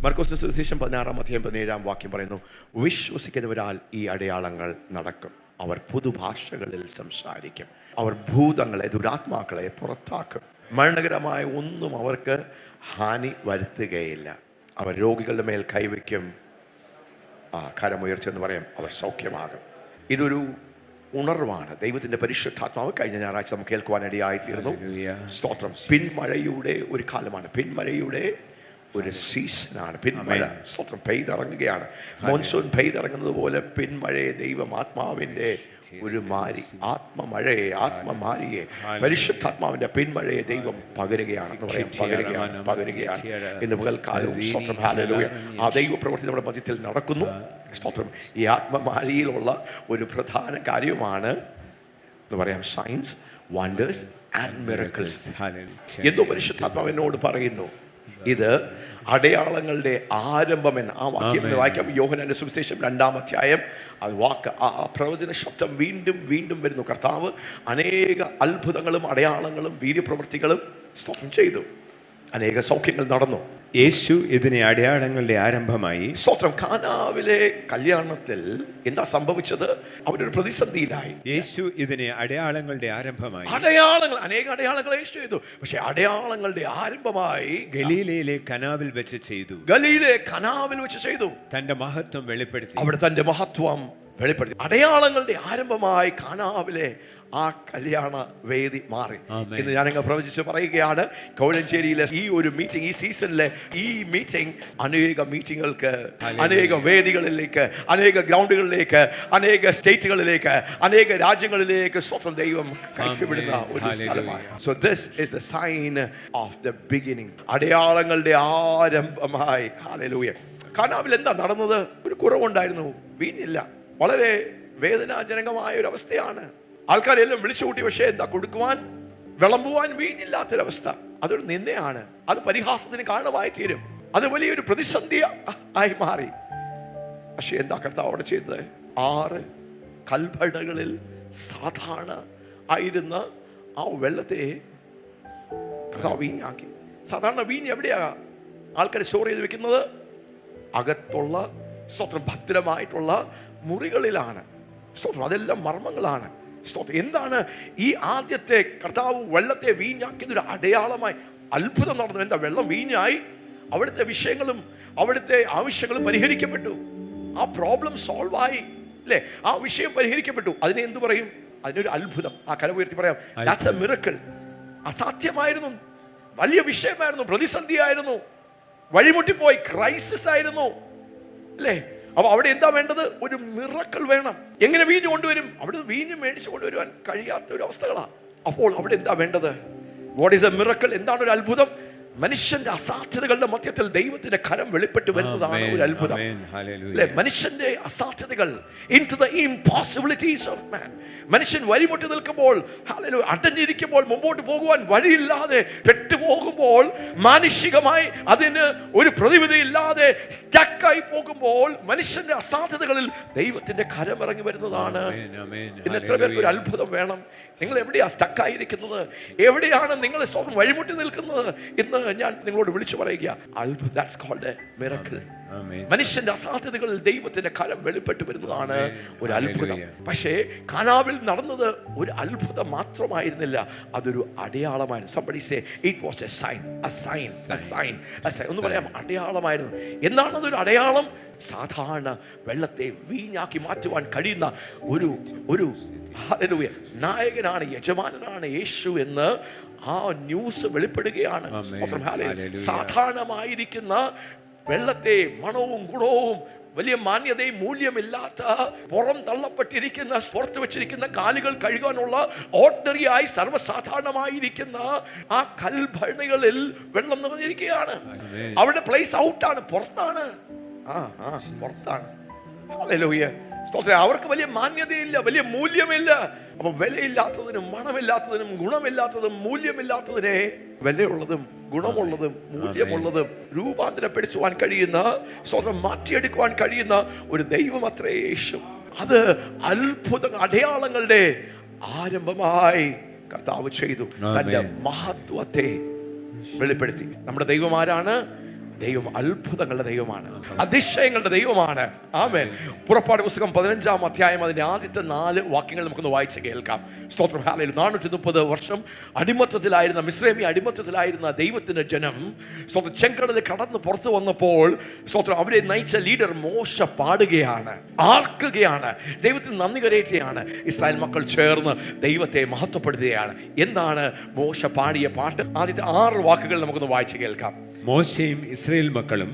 മർക്കോസിന്റെ സുവിശേഷം 16-17 പറയുന്നു, വിശ്വസിക്കുന്നവരാൽ ഈ അടയാളങ്ങൾ നടക്കും. അവർ പുതുഭാഷകളിൽ സംസാരിക്കും. അവർ ഭൂതങ്ങളെ, ദുരാത്മാക്കളെ പുറത്താക്കും. മരണകരമായ ഒന്നും അവർക്ക് ഹാനി വരുത്തുകയില്ല. അവർ രോഗികളുടെ മേൽ കൈവയ്ക്കും. കരമുയർച്ചെന്ന് പറയും, അവർ സൗഖ്യമാകും. ഇതൊരു ഉണർവാണ്. ദൈവത്തിൻ്റെ പരിശുദ്ധാത്മാവ് കഴിഞ്ഞ ഞായറാഴ്ച നമുക്ക് കേൾക്കുവാനിടയായി തീർന്നു. സ്തോത്രം. പിന്മഴയുടെ ഒരു കാലമാണ്, പിന്മഴയുടെ ഒരു സീസണാണ്. പിന്മഴ സ്തോത്രം പെയ്തിറങ്ങുകയാണ്. മോൺസൂൺ പെയ്തിറങ്ങുന്നത് പോലെ പിന്മഴയെ ദൈവം ആത്മാവിൻ്റെ ഒരു മാരി, ആത്മമാരിയെ, പരിശുദ്ധാത്മാവിന്റെ പിന്മഴയെ ദൈവം പകരുകയാണെന്ന് പറയാം. പകരുകയാണ് ഇന്ന് പകൽക്കാലവും. സ്തോത്രം. ഹല്ലേലൂയ. ആ ദൈവപ്രവൃത്തി നമ്മുടെ മധ്യത്തിൽ നടക്കുന്നു. സ്തോത്രം. ഈ ആത്മമാരിയിലുള്ള ഒരു പ്രധാന കാര്യമാണ് എന്ന് പറയാം, സയൻസ്, വണ്ടേഴ്സ് ആൻഡ് മിറക്കിൾസ്. എന്തോ പരിശുദ്ധാത്മാവ് എന്നോട് പറയുന്നു, ഇത് അടയാളങ്ങളുടെ ആരംഭമെന്ന്. ആ വാക്യം വായിക്കാം. യോഹന്നാന്റെ സുവിശേഷം 2-ാം അധ്യായം. അത് വാക്ക്, ആ പ്രവചന ശബ്ദം വീണ്ടും വീണ്ടും വരുന്നു. കർത്താവ് അനേക അത്ഭുതങ്ങളും അടയാളങ്ങളും വീര്യപ്രവൃത്തികളും സ്തോത്രം ചെയ്തു. അനേക സൗഖ്യങ്ങൾ നടന്നു. യേശു ഇതിനെ അടയാളങ്ങളുടെ ആരംഭമായി. സ്തോത്രം. കാനാവിലെ കല്യാണത്തിൽ എന്താ സംഭവിച്ചത്? അവരൊരു പ്രതിസന്ധിയിലായി. യേശു ഇതിനെ അടയാളങ്ങളുടെ ആരംഭമായി. അനേക അടയാളങ്ങൾ യേശു ചെയ്തു. പക്ഷെ അടയാളങ്ങളുടെ ആരംഭമായി ഗലീലയിലെ കനാവിൽ വെച്ച് ചെയ്തു. തന്റെ മഹത്വം വെളിപ്പെടുത്തി. അവിടെ തന്റെ മഹത്വം വെളിപ്പെടുത്തി. അടയാളങ്ങളുടെ ആരംഭമായി കാനാവിലെ ആ കല്യാണ വേദി മാറി. ഇന്ന് ഞാനങ്ങ് പ്രവചിച്ച് പറയുകയാണ്, കോഴഞ്ചേരിയിലെ ഈ ഒരു മീറ്റിംഗ്, ഈ സീസണിലെ ഈ മീറ്റിംഗ് അനേക മീറ്റിങ്ങുകൾക്ക്, അനേക വേദികളിലേക്ക്, അനേക ഗ്രൗണ്ടുകളിലേക്ക്, അനേക സ്റ്റേറ്റുകളിലേക്ക്, അനേക രാജ്യങ്ങളിലേക്ക് സ്വന്തം ദൈവം കയറ്റിവിടുന്ന ഒരു സ്ഥലമാണ്. So this is the sign of the beginning. അടയാളങ്ങളുടെ ആരംഭമായി. ഹല്ലേലൂയ. കാനാവിൽ എന്താ നടന്നത്? ഒരു കുറവുണ്ടായിരുന്നു, വീഞ്ഞില്ല. വളരെ വേദനാജനകമായ ഒരു അവസ്ഥയാണ്. ആൾക്കാരെല്ലാം വിളിച്ചു കൂട്ടി, പക്ഷേ എന്താ കൊടുക്കുവാൻ, വിളമ്പുവാൻ വീഞ്ഞില്ലാത്തൊരവസ്ഥ. അതൊരു നിന്ദയാണ്. അത് പരിഹാസത്തിന് കാരണമായി തീരും. അത് വലിയൊരു പ്രതിസന്ധി ആയി മാറി. പക്ഷെ എന്താ കർത്താവ് അവിടെ ചെയ്തത്? 6 കൽഭരണകളിൽ സാധാരണ ആയിരുന്ന ആ വെള്ളത്തെ കർത്താവ് വീഞ്ഞാക്കി. സാധാരണ വീഞ്ഞ് എവിടെയാ ആൾക്കാർ സ്റ്റോർ ചെയ്ത് വെക്കുന്നത്? അകത്തുള്ള സ്തോത്രം ഭദ്രമായിട്ടുള്ള മുറികളിലാണ്. സ്തോത്രം. അതെല്ലാം മർമ്മങ്ങളാണ്. സ്തോത്രം. എന്താണ് ഈ ആദ്യത്തെ കർത്താവ് വെള്ളത്തെ വീഞ്ഞാക്കിയതൊരു അടയാളമായി അത്ഭുതം നടന്നു. എന്താ? വെള്ളം വീഞ്ഞായി. അവിടുത്തെ വിഷയങ്ങളും അവിടുത്തെ ആവശ്യങ്ങളും പരിഹരിക്കപ്പെട്ടു. ആ പ്രോബ്ലം സോൾവ് ആയി, അല്ലേ? ആ വിഷയം പരിഹരിക്കപ്പെട്ടു. അതിനെ എന്ത് പറയും? അതിനൊരു അത്ഭുതം. ആ കര ഉയർത്തി പറയാം, ദാറ്റ്സ് എ മിറക്കിൾ. അസാധ്യമായിരുന്നു, വലിയ വിഷയമായിരുന്നു, പ്രതിസന്ധിയായിരുന്നു, വഴിമുട്ടിപ്പോയി, ക്രൈസിസ് ആയിരുന്നു, അല്ലേ? അപ്പൊ അവിടെ എന്താ വേണ്ടത്? ഒരു മിറക്കിൾ വേണം. എങ്ങനെ വീഞ്ഞ് കൊണ്ടുവരും? അവിടെ വീഞ്ഞ് മേടിച്ചു കൊണ്ടുവരുവാൻ കഴിയാത്ത ഒരു അവസ്ഥകളാണ്. അപ്പോൾ അവിടെ എന്താ വേണ്ടത്? What is A miracle? എന്താണ് ഒരു അത്ഭുതം? മനുഷ്യന്റെ അസാധ്യതകളുടെ മധ്യത്തിൽ ദൈവത്തിന്റെ കരം വെളിപ്പെട്ട് വരുന്നതാണ് ഒരു അത്ഭുതം, അല്ലേ? മനുഷ്യന്റെ അസാധ്യതകൾ, into the impossibilities of man. മനുഷ്യൻ വഴിമുട്ടി നിൽക്കുമ്പോൾ, അടഞ്ഞിരിക്കുമ്പോൾ, മുമ്പോട്ട് പോകുവാൻ വഴിയില്ലാതെ പെട്ടുപോകുമ്പോൾ, മാനുഷികമായി അതിന് ഒരു പ്രതിവിധിയില്ലാതെ സ്റ്റക്കായി പോകുമ്പോൾ, മനുഷ്യന്റെ അസാധ്യതകളിൽ ദൈവത്തിന്റെ കരം ഇറങ്ങി വരുന്നതാണ്. ഇന്ന് എത്ര പേർക്ക് ഒരു അത്ഭുതം വേണം? നിങ്ങൾ എവിടെയാ സ്റ്റക്കായിരിക്കുന്നത്? എവിടെയാണ് നിങ്ങൾ വഴിമുട്ടി നിൽക്കുന്നത്? ഇന്ന് ഞാൻ നിങ്ങളോട് വിളിച്ചു പറയുക, അത്ഭുതം. That's called a miracle. മനുഷ്യന്റെ അസാധ്യതകളിൽ ദൈവത്തിന്റെ കരം വെളിപ്പെട്ട് വരുന്നതാണ് ഒരു അത്ഭുതം. പക്ഷേ കാനാവിൽ നടന്നത് ഒരു അത്ഭുതം മാത്രമായിരുന്നില്ല, അതൊരു അടയാളമായിരുന്നു. Somebody say it was a sign, a sign, a sign, a sign. ഒന്ന് പറയാം, അടയാളമായിരുന്നു. എന്താണ് അതൊരു അടയാളം? സാധാരണ വെള്ളത്തെ വീഞ്ഞാക്കി മാറ്റുവാൻ കഴിയുന്ന ഒരു ഹല്ലേലൂയ നായകനാണ്, യജമാനനാണ് യേശു എന്ന് ആ ന്യൂസ് വെളിപ്പെടുകയാണ്. സാധാരണമായിരിക്കുന്ന വെള്ളത്തെ മണവും ഗുണവും വലിയ മാന്യതയും മൂല്യമില്ലാത്ത, പുറം തള്ളപ്പെട്ടിരിക്കുന്ന, പുറത്ത് വെച്ചിരിക്കുന്ന കാലുകൾ കഴുകാനുള്ള ഓർഡിനറി ആയി സർവ്വസാധാരണമായിരിക്കുന്ന ആ കൽഭരണികളിൽ വെള്ളം നിറഞ്ഞിരിക്കുകയാണ്. അവിടെ പ്ലേസ് ഔട്ടാണ്, പുറത്താണ്. പുറത്താണ്. ഹല്ലേലൂയ. സ്തോത്രം. അവർക്ക് വലിയ മാന്യതയില്ല, വലിയ മൂല്യമില്ല. അപ്പൊ വിലയില്ലാത്തതിനും മണമില്ലാത്തതിനും ഗുണമില്ലാത്തതും മൂല്യമില്ലാത്തതിനെ വിലയുള്ളതും ഗുണമുള്ളതും മൂല്യമുള്ളതും രൂപാന്തരപ്പെടുത്തുവാൻ കഴിയുന്ന, സ്വന്തം മാറ്റിയെടുക്കുവാൻ കഴിയുന്ന ഒരു ദൈവം അത്രേ യേശു. അത് അത്ഭുത അടയാളങ്ങളുടെ ആരംഭമായി കർത്താവ് ചെയ്തു. തന്റെ മഹത്വത്തെ വെളിപ്പെടുത്തി. നമ്മുടെ ദൈവം ആരാണ്? ദൈവം അത്ഭുതങ്ങളുടെ ദൈവമാണ്, അതിശയങ്ങളുടെ ദൈവമാണ്. ആമേൻ. പുറപ്പാട് പുസ്തകം 15-ാം അധ്യായം അതിന്റെ ആദ്യത്തെ 4 വാക്യങ്ങൾ നമുക്കൊന്ന് വായിച്ച് കേൾക്കാം. സ്തോത്രം. ഹല്ലേലൂയ. 430 വർഷം അടിമത്തത്തിലായിരുന്ന, മിസ്രൈമി അടിമത്തത്തിലായിരുന്ന ദൈവത്തിന്റെ ജനം സ്തോത്രം ചെങ്കടലിൽ കടന്ന് പുറത്തു വന്നപ്പോൾ സ്തോത്രം അവരെ നയിച്ച ലീഡർ മോശ പാടുകയാണ്, ആർക്കുകയാണ്, ദൈവത്തിന് നന്ദി കരയുകയാണ്. ഇസ്രായേൽ മക്കൾ ചേർന്ന് ദൈവത്തെ മഹത്വപ്പെടുത്തുകയാണ്. എന്താണ് മോശ പാടിയ പാട്ട്? ആദ്യത്തെ 6 വാക്കുകൾ നമുക്കൊന്ന് വായിച്ച് കേൾക്കാം. മോശയും ഇസ്രായേൽ മക്കളും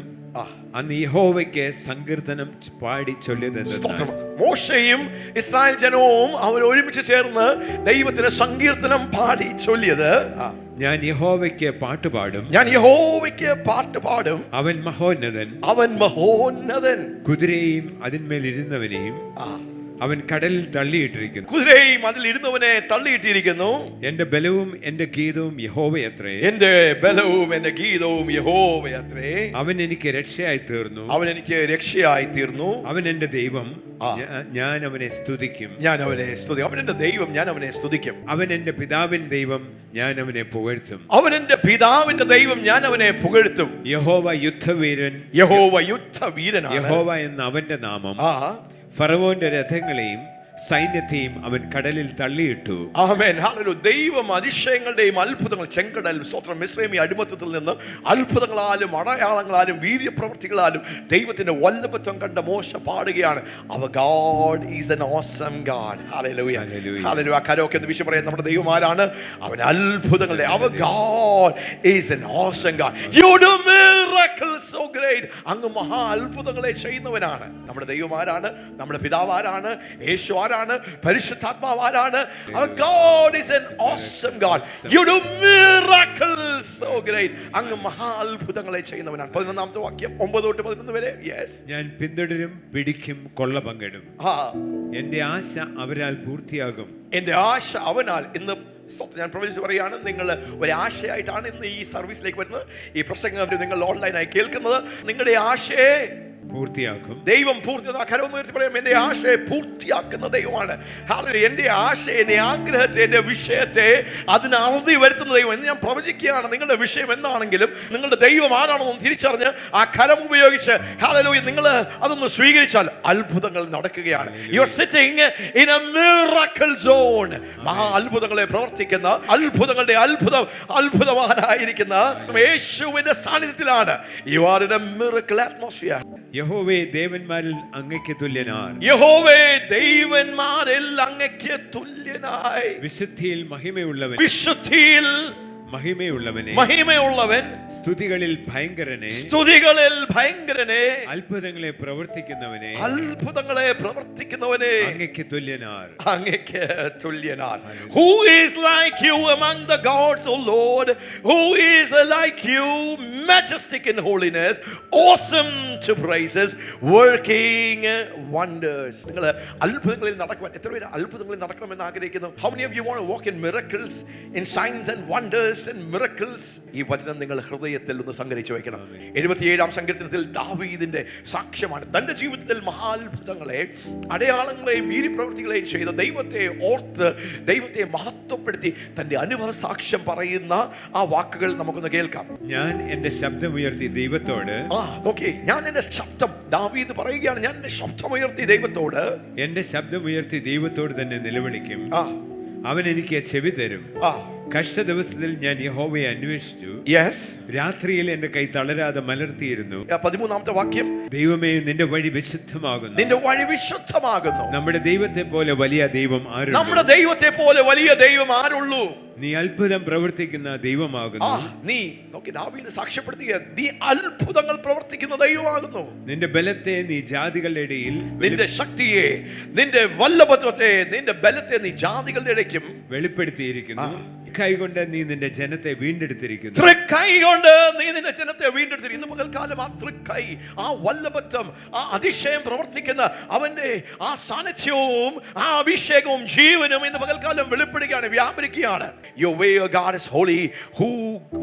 അന്ന് യഹോവയ്ക്ക് സങ്കീർത്തനം പാടി ചൊല്ലിയതെന്തെന്നാൽ, മോശയും ഇസ്രായേൽ ജനവും അവർ ഒരുമിച്ച് ചേർന്ന് ദൈവത്തിന് സങ്കീർത്തനം പാടി ചൊല്ലിയത്, ഞാൻ യഹോവയ്ക്ക് പാട്ടുപാടും, ഞാൻ യഹോവയ്ക്ക് പാട്ടുപാടും, അവൻ മഹോന്നതൻ, അവൻ മഹോന്നതൻ, കുതിരയെയും അതിന്മേൽ ഇരുന്നവനെയും അവൻ കടലിൽ തള്ളിയിട്ടിരിക്കുന്നു, കുതിരയും അതിൽ ഇരുന്നവനെ തള്ളിയിട്ടിരിക്കുന്നു. എന്റെ ബലവും എന്റെ ഗീതവും യഹോവയത്രേ, എന്റെ ബലവും എന്റെ ഗീതവും യഹോവയത്രേ. അവൻ എനിക്ക് രക്ഷയായി തീർന്നു, അവൻ എനിക്ക് രക്ഷയായി തീർന്നു. അവൻ എന്റെ ദൈവം, ഞാൻ അവനെ സ്തുതിക്കും, ഞാൻ അവനെ സ്തുതിക്കും. അവൻ എന്റെ ദൈവം, ഞാൻ അവനെ സ്തുതിക്കും. അവൻ എന്റെ പിതാവിൻ ദൈവം, ഞാൻ അവനെ പുകഴ്ത്തും. അവൻ എന്റെ പിതാവിന്റെ ദൈവം, ഞാൻ അവനെ പുകഴ്ത്തും. യഹോവ യുദ്ധവീരൻ, യഹോവ യുദ്ധവീരനാണ്. യഹോവ എന്ന അവന്റെ നാമം. ഫറവോന്റെ രഥങ്ങളെയും സൈന്യത്തെയും അവൻ കടലിൽ തള്ളിയിട്ടു. ആമേൻ. ഹല്ലേലൂയ. ദൈവം അതിശയങ്ങളുടെയും അത്ഭുതങ്ങൾ, ചെങ്കടൽ സ്തോത്രം മിസ്രൈമി അടിമത്തത്തിൽ നിന്ന് അത്ഭുതങ്ങളാലും അടയാളങ്ങളാലും വീര്യപ്രവൃത്തികളാലും ദൈവത്തിന്റെ വല്ലഭത്വം കണ്ട മോശ പാടുകയാണ്, Our God is an awesome God. Hallelujah. Hallelujah. Karaoke എന്ന് വിഷയം പറയാൻ നമ്മുടെ ദൈവം ആരാണ്? അവൻ അത്ഭുതങ്ങളുടെ, Our God is an awesome God. You do miracles so great. അങ്ങ് മഹാ അത്ഭുതങ്ങളെ ചെയ്യുന്നവനാണ്. നമ്മുടെ ദൈവം ആരാണ്? നമ്മുടെ പിതാവ് ആരാണ്? യേശു ആരാണ്? പരിശുദ്ധാത്മാവ് ആരാണ്? Our God is an awesome God. You do miracles so great. അങ്ങ് മഹാ അത്ഭുതങ്ങളെ ചെയ്യുന്നവനാണ്. 11-ാമത്തെ വാക്യം 9 തൊട്ട് 11 വരെ. യെസ്. ഞാൻ പിന്തുടരും, പിടിക്കും, കൊള്ള പങ്കിടും. എന്റെ ആശ അവരാൽ പൂർത്തിയാകും. എന്റെ ആശ അവനാൽ. ഇന്ന് ഞാൻ പ്രവചിച്ച് പറയാണ്, നിങ്ങൾ ഒരാശയായിട്ടാണ് ഇന്ന് ഈ സർവീസിലേക്ക് വരുന്നത്, ഈ പ്രസംഗം നിങ്ങൾ ഓൺലൈനായി കേൾക്കുന്നത്. നിങ്ങളുടെ ആശയെ പൂർത്തിയാക്കും. ദൈവം പൂർത്തിയാക്കി പറയാം, എന്റെ ആശയെ പൂർത്തിയാക്കുന്ന ദൈവമാണ്. എന്റെ ആശയെ, എന്റെ ആഗ്രഹത്തെ, എന്റെ വിഷയത്തെ അതിന് അറുതി വരുത്തുന്ന ദൈവം എന്ന് ഞാൻ പ്രവചിക്കുകയാണ്. നിങ്ങളുടെ വിഷയം എന്താണെങ്കിലും നിങ്ങളുടെ ദൈവം ആരാണെന്ന് തിരിച്ചറിഞ്ഞ് ആ കരം ഉപയോഗിച്ച് ഹല്ലേലൂയ നിങ്ങൾ അതൊന്ന് സ്വീകരിച്ചാൽ അത്ഭുതങ്ങൾ നടക്കുകയാണ്. You are sitting in A miracle zone. മഹാ അത്ഭുതങ്ങളെ പ്രവർത്തിക്കുന്ന, അത്ഭുതങ്ങളുടെ അത്ഭുതവാനായിരിക്കുന്ന യേശുവിന്റെ സാന്നിധ്യത്തിലാണ്. You are in A miracle atmosphere. യഹോവേ, ദേവന്മാരിൽ അങ്ങയ്ക്ക് തുല്യനാർ. യഹോവേ, ദൈവന്മാരിൽ അങ്ങയ്ക്ക് തുല്യനായി. വിശുദ്ധിയിൽ മഹിമയുള്ളവൻ, വിശുദ്ധിയിൽ മഹിമയുള്ളവൻ, സ്തുതികളിൽ ഭയങ്കരനെ, അത്ഭുതങ്ങളെ പ്രവർത്തിക്കുന്നവനെ, അങ്ങയ്ക്ക് തുല്യനാർ. Who is like you among the gods, O Lord? Who is like you, majestic in holiness, awesome to praises, working wonders. നിങ്ങൾ അത്ഭുതങ്ങളിൽ നടക്കുവാൻ എത്ര പേര് അത്ഭുതങ്ങളിൽ നടക്കണമെന്ന് ആഗ്രഹിക്കുന്നു? How many of you want to walk in miracles, in signs and wonders and miracles? ഈ വചനം നിങ്ങൾ ഹൃദയത്തിൽ ഒന്ന് സംഗ്രഹിച്ചു വെക്കണം. 77-ാം സങ്കീർത്തനത്തിൽ ദാവീദിന്റെ സാക്ഷ്യമാണ്. തന്റെ ജീവിതത്തിൽ മഹാത്ഭുതങ്ങളെ, അടയാളങ്ങളെയും വീര്യപ്രവൃത്തികളെയും ചെയ്ത ദൈവത്തെ ഓർത്ത്, ദൈവത്തെ മഹത്വപ്പെടുത്തി തന്റെ അനുഭവ സാക്ഷ്യം പറയുന്ന ആ വാക്കുകൾ നമുക്കൊന്ന് കേൾക്കാം. ഞാൻ എന്റെ ശബ്ദമുയർത്തി ദൈവത്തോട്, ഞാൻ എന്റെ ശബ്ദം, ദാവീദ് പറയുകയാണ്, ഞാൻ എന്റെ ശബ്ദമുയർത്തി ദൈവത്തോട്, എന്റെ ശബ്ദമുയർത്തി ദൈവത്തോട് തന്നെ നിലവിളിക്കും, അവൻ എനിക്ക് ചെവി തരും. കഷ്ട ദിവസത്തിൽ ഞാൻ യഹോവയെ അന്വേഷിച്ചു. രാത്രിയിൽ എന്റെ കൈ തളരാതെ മലർത്തിയിരുന്നു. 13-ാമത്തെ വാക്യം, ദൈവമേ, നിന്റെ വഴി വിശുദ്ധമാകുന്നു. നിന്റെ വഴി വിശുദ്ധമാകുന്നു. നമ്മുടെ ദൈവത്തെ പോലെ വലിയ ദൈവം ആരുള്ളൂ? നമ്മുടെ ദൈവത്തെ പോലെ വലിയ ദൈവം ആരുള്ളൂ? നീ അത്ഭുതം പ്രവർത്തിക്കുന്ന ദൈവമാകുന്നു. നീ നോക്കി, ദാവീദ് സാക്ഷ്യപ്പെടുത്തുക, നീ അത്ഭുതങ്ങൾ പ്രവർത്തിക്കുന്ന ദൈവമാകുന്നു. നിന്റെ ബലത്തെ നീ ജാതികളുടെ ഇടയിൽ, നിന്റെ ശക്തിയെ, നിന്റെ വല്ലഭത്വത്തെ, നിന്റെ ബലത്തെ നീ ജാതികളുടെ ഇടയ്ക്കും വെളിപ്പെടുത്തിയിരിക്കുന്നു. കൈകൊണ്ട് നീ നിന്റെ ജനത്തെ വീണ്ടെടുത്തിരിക്കുന്നു. ഇന്ന് പകൽക്കാലം ആ തൃക്കൈ, ആ വല്ലഭത്വം, ആ അതിശയം പ്രവർത്തിക്കുന്ന അവന്റെ ആ സാന്നിധ്യവും ആ അഭിഷേകവും ജീവനും ഇന്ന് പകൽക്കാലം വെളിപ്പെടുകയാണ്, വ്യാപരിക്കുകയാണ്. Your way, your God is holy.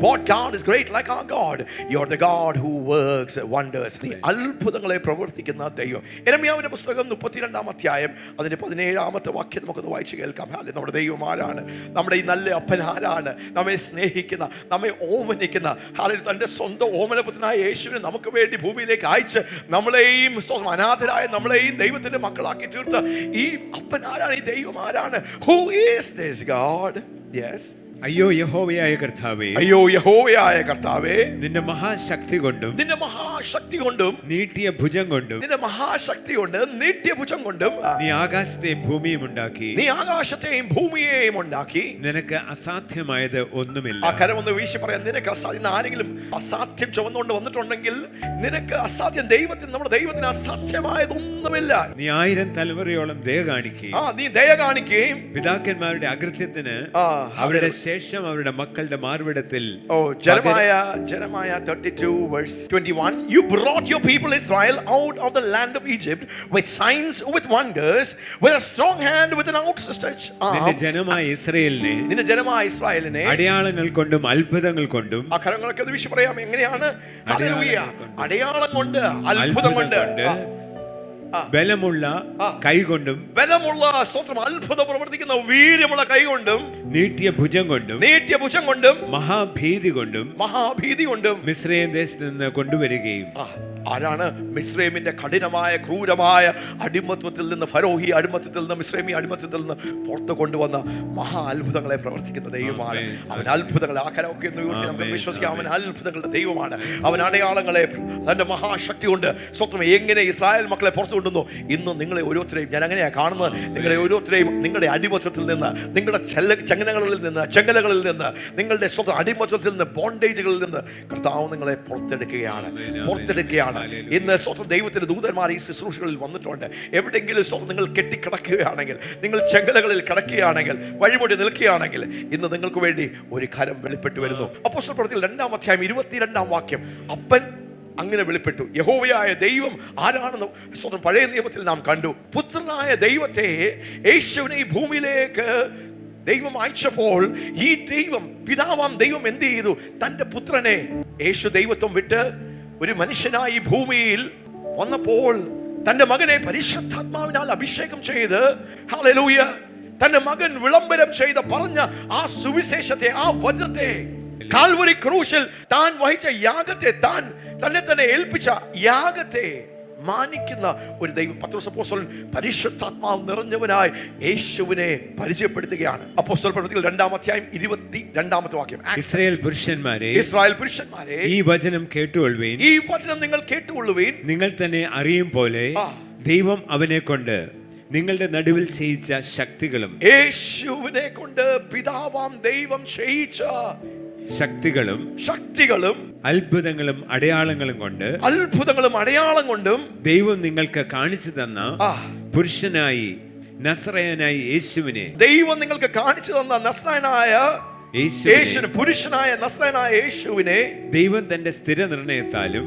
What God is great like our God? You are the God who works wonders. നീ അത്ഭുതങ്ങളെ പ്രവർത്തിക്കുന്ന ദൈവം. യെരമ്യാവിന്റെ പുസ്തകം 32-ാം അധ്യായം അതിന്റെ 17-ാമത്തെ വാക്യം നമുക്കൊന്ന് വായിച്ചു കേൾക്കാം. നമ്മുടെ ദൈവം ആരാണ്? നമ്മുടെ ഈ നല്ല അപ്പൻ അപ്പൻ ആരാണ്? നമ്മെ സ്നേഹിക്കുന്ന, നമ്മെ ഓമനിക്കുന്ന, അല്ലെങ്കിൽ തൻ്റെ സ്വന്തം ഓമനപുത്രനായ യേശുവിനെ നമുക്ക് വേണ്ടി ഭൂമിയിലേക്ക് അയച്ച് നമ്മളെയും അനാഥരായ നമ്മളെയും ദൈവത്തിന്റെ മക്കളാക്കി തീർത്ത ഈ അപ്പൻ ആരാണ്? ഈ ദൈവം ആരാണ്? Who is this God? Yes. അയ്യോ യഹോവയായ കർത്താവേ, അയ്യോ യഹോവയായ കർത്താവേ, നിന്റെ മഹാശക്തി കൊണ്ടും നിന്റെ മഹാശക്തി കൊണ്ടും നീട്ടിയ ഭുജം കൊണ്ടും നിന്റെ മഹാശക്തി കൊണ്ട് നീട്ടിയ ഭുജം കൊണ്ടും നീ ആകാശത്തെയും ഭൂമിയും ഉണ്ടാക്കി. നീ ആകാശത്തെയും ഭൂമിയെയും ഉണ്ടാക്കി. നിനക്ക് അസാധ്യമായത് ഒന്നുമില്ല. ആ കരം ഒന്ന് വീശി പറയാം, നിനക്ക് അസാധ്യം. ആരെങ്കിലും അസാധ്യം ചുമന്നുകൊണ്ട് വന്നിട്ടുണ്ടെങ്കിൽ നിനക്ക് അസാധ്യം, ദൈവത്തിന്, നമ്മുടെ ദൈവത്തിന് അസാധ്യമായതൊന്നുമില്ല. നീ 1000 തലമുറയോളം ദയ കാണിക്കുകയും നീ ദയ കാണിക്കുകയും പിതാക്കന്മാരുടെ അകൃത്യത്തിന് അവരുടെ ശേഷം അവരുടെ മക്കളുടെ മാർവിടത്തിൽ. Jeremiah 32 verse 21, you brought your people Israel out of the land of Egypt with signs, with wonders, with a strong hand, with an outstretched arm. നിന്റെ ജനമായ ഇസ്രായേലിനെ അടയാളങ്ങൾ കൊണ്ടും അത്ഭുതങ്ങൾ കൊണ്ടും. ആ കരങ്ങളൊക്കെ അത് വിശി പറയാം എങ്ങനെയാണ്? അടയാളം കൊണ്ട്, അത്ഭുതം കൊണ്ട്, ബലമുള്ള കൈകൊണ്ടും, ബലമുള്ള അത്ഭുതം പ്രവർത്തിക്കുന്ന വീര്യമുള്ള കൈകൊണ്ടും, നീട്ടിയ ഭുജം കൊണ്ടും, മഹാഭീതി കൊണ്ടും മിസ്രയീം ദേശത്ത് നിന്ന് കൊണ്ടുവരികയും. ആരാണ്? മിസ്രൈമിന്റെ കഠിനമായ ക്രൂരമായ അടിമത്വത്തിൽ നിന്ന്, ഫരോഹി അടിമത്വത്തിൽ നിന്ന്, മിസ്രൈമി അടിമത്വത്തിൽ നിന്ന് പുറത്തു കൊണ്ടുവന്ന മഹാ അത്ഭുതങ്ങളെ പ്രവർത്തിക്കുന്ന ദൈവമാണ് അവൻ. അത്ഭുതങ്ങളെ ആക്കരൊക്കെ നമുക്ക് വിശ്വസിക്കാം. അവൻ അത്ഭുതങ്ങളുടെ ദൈവമാണ്. അവൻ അടയാളങ്ങളെ തന്റെ മഹാശക്തി കൊണ്ട് സ്വന്തം എങ്ങനെ ഇസ്രായേൽ മക്കളെ പുറത്തു കൊണ്ടുവന്നു. ഇന്നും നിങ്ങളെ ഓരോരുത്തരെയും ഞാൻ അങ്ങനെയാണ് കാണുന്നത്. നിങ്ങളെ ഓരോരുത്തരെയും നിങ്ങളുടെ അടിമത്വത്തിൽ നിന്ന്, നിങ്ങളുടെ ചെങ്ങലകളിൽ നിന്ന്, നിങ്ങളുടെ സ്വന്തം അടിമത്വത്തിൽ നിന്ന്, ബോണ്ടേജുകളിൽ നിന്ന് കർത്താവ് നിങ്ങളെ പുറത്തെടുക്കുകയാണ്. ഇന്ന് സ്വന്തം ദൈവത്തിന്റെ ദൂതന്മാർ ഈ ശുശ്രൂഷകളിൽ വന്നിട്ടുണ്ട്. എവിടെയെങ്കിലും സ്വന്തം നിങ്ങൾ കെട്ടിക്കിടക്കുകയാണെങ്കിൽ, നിങ്ങൾ ചെങ്കലകളിൽ കിടക്കുകയാണെങ്കിൽ, വഴിമുട്ടി നിൽക്കുകയാണെങ്കിൽ, ഇന്ന് നിങ്ങൾക്ക് വേണ്ടി ഒരു കരം വെളിപ്പെട്ടു വരുന്നു. അപ്പോസ്തല പ്രവൃത്തികൾ 2-ാം അധ്യായം 22-ാം വാക്യം. അപ്പൻ അങ്ങനെ വെളിപ്പെട്ടു. യഹോവയായ ദൈവം ആരാണെന്ന് സ്വന്തം പഴയ നിയമത്തിൽ നാം കണ്ടു. പുത്രനായ ദൈവത്തെ, യേശുവിനെ ഈ ഭൂമിയിലേക്ക് ദൈവം അയച്ചപ്പോൾ ഈ ദൈവം, പിതാവാം ദൈവം എന്ത് ചെയ്തു? തന്റെ പുത്രനെ, യേശു ദൈവത്വം വിട്ട് ഒരു മനുഷ്യനായി ഭൂമിയിൽ വന്നപ്പോൾ തന്റെ മകനെ പരിശുദ്ധാത്മാവിനാൽ അഭിഷേകം ചെയ്ത്, ഹല്ലേലൂയ, തന്റെ മകൻ വിളംബരം ചെയ്ത് പറഞ്ഞ ആ സുവിശേഷത്തെ, ആ വചനത്തെ, കാൽവരി ക്രൂശിൽ താൻ വഹിച്ച യാഗത്തെ, താൻ തന്നെ ഏൽപ്പിച്ച യാഗത്തെ മാനിക്കുന്ന ഒരു ദൈവം. പത്രോസ് അപ്പോസ്തലൻ പരിശുദ്ധാത്മാവ് നിറഞ്ഞവനായി യേശുവിനെ പരിചയപ്പെടുത്തുകയാണ്. അപ്പോസ്തല പ്രവൃത്തികൾ 2-ാം അധ്യായം 22-ാമത്തെ വാക്യം. ഇസ്രായേൽ പുരുഷന്മാരെ, ഈ വചനം കേട്ടുകൊള്ളുവീൻ. ഈ വചനം നിങ്ങൾ കേട്ടുകൊള്ളുവീൻ. നിങ്ങൾ തന്നെ അറിയും പോലെ ദൈവം അവനെ കൊണ്ട് നിങ്ങളുടെ നടുവിൽ ചെയ്യിച്ച ശക്തികളും, യേശുവിനെ കൊണ്ട് പിതാവാം ദൈവം ചെയ്യിച്ച ശക്തികളും അത്ഭുതങ്ങളും അടയാളങ്ങളും കൊണ്ടും ദൈവം നിങ്ങൾക്ക് കാണിച്ചു തന്ന പുരുഷനായി നസറയനായി യേശുവിനെ, ദൈവം നിങ്ങൾക്ക് കാണിച്ചു തന്ന നസറയനായ പുരുഷനായ നസറയനായ യേശുവിനെ ദൈവം തന്റെ സ്ഥിര നിർണയത്താലും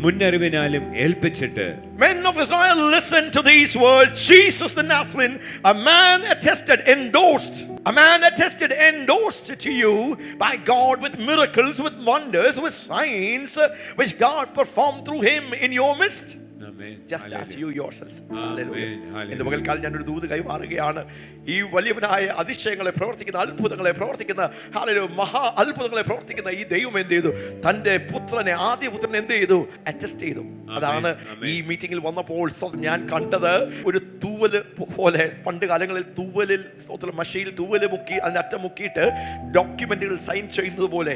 മുന്നറിവിനാലും ഏൽപ്പിച്ചിട്ട്. Men of Israel, listen to these words. Jesus the Nazarene, a man attested, endorsed to you by God with miracles, with wonders, with signs which God performed through him in your midst. Just as you yourselves. ഇന്ന് പകൽക്കാലം ഞാനൊരു ദൂത് കൈമാറുകയാണ്. ഈ വലിയവനായ അതിശയങ്ങളെ പ്രവർത്തിക്കുന്ന, അത്ഭുതങ്ങളെ പ്രവർത്തിക്കുന്ന, മഹാ അത്ഭുതങ്ങളെ പ്രവർത്തിക്കുന്ന ഈ ദൈവം എന്ത് ചെയ്തു? തന്റെ പുത്രനെ, ആദ്യ പുത്രനെ എന്ത് ചെയ്തു? അറ്റസ്റ്റ് ചെയ്തു. അതാണ് ഈ മീറ്റിംഗിൽ വന്നപ്പോൾ ഞാൻ കണ്ടത്. ഒരു തൂവല് പോലെ, പണ്ട് കാലങ്ങളിൽ തൂവലിൽ, മഷിയിൽ തൂവല് മുക്കി അതിന്റെ അറ്റം മുക്കിയിട്ട് ഡോക്യുമെന്റുകൾ സൈൻ ചെയ്യുന്നത് പോലെ,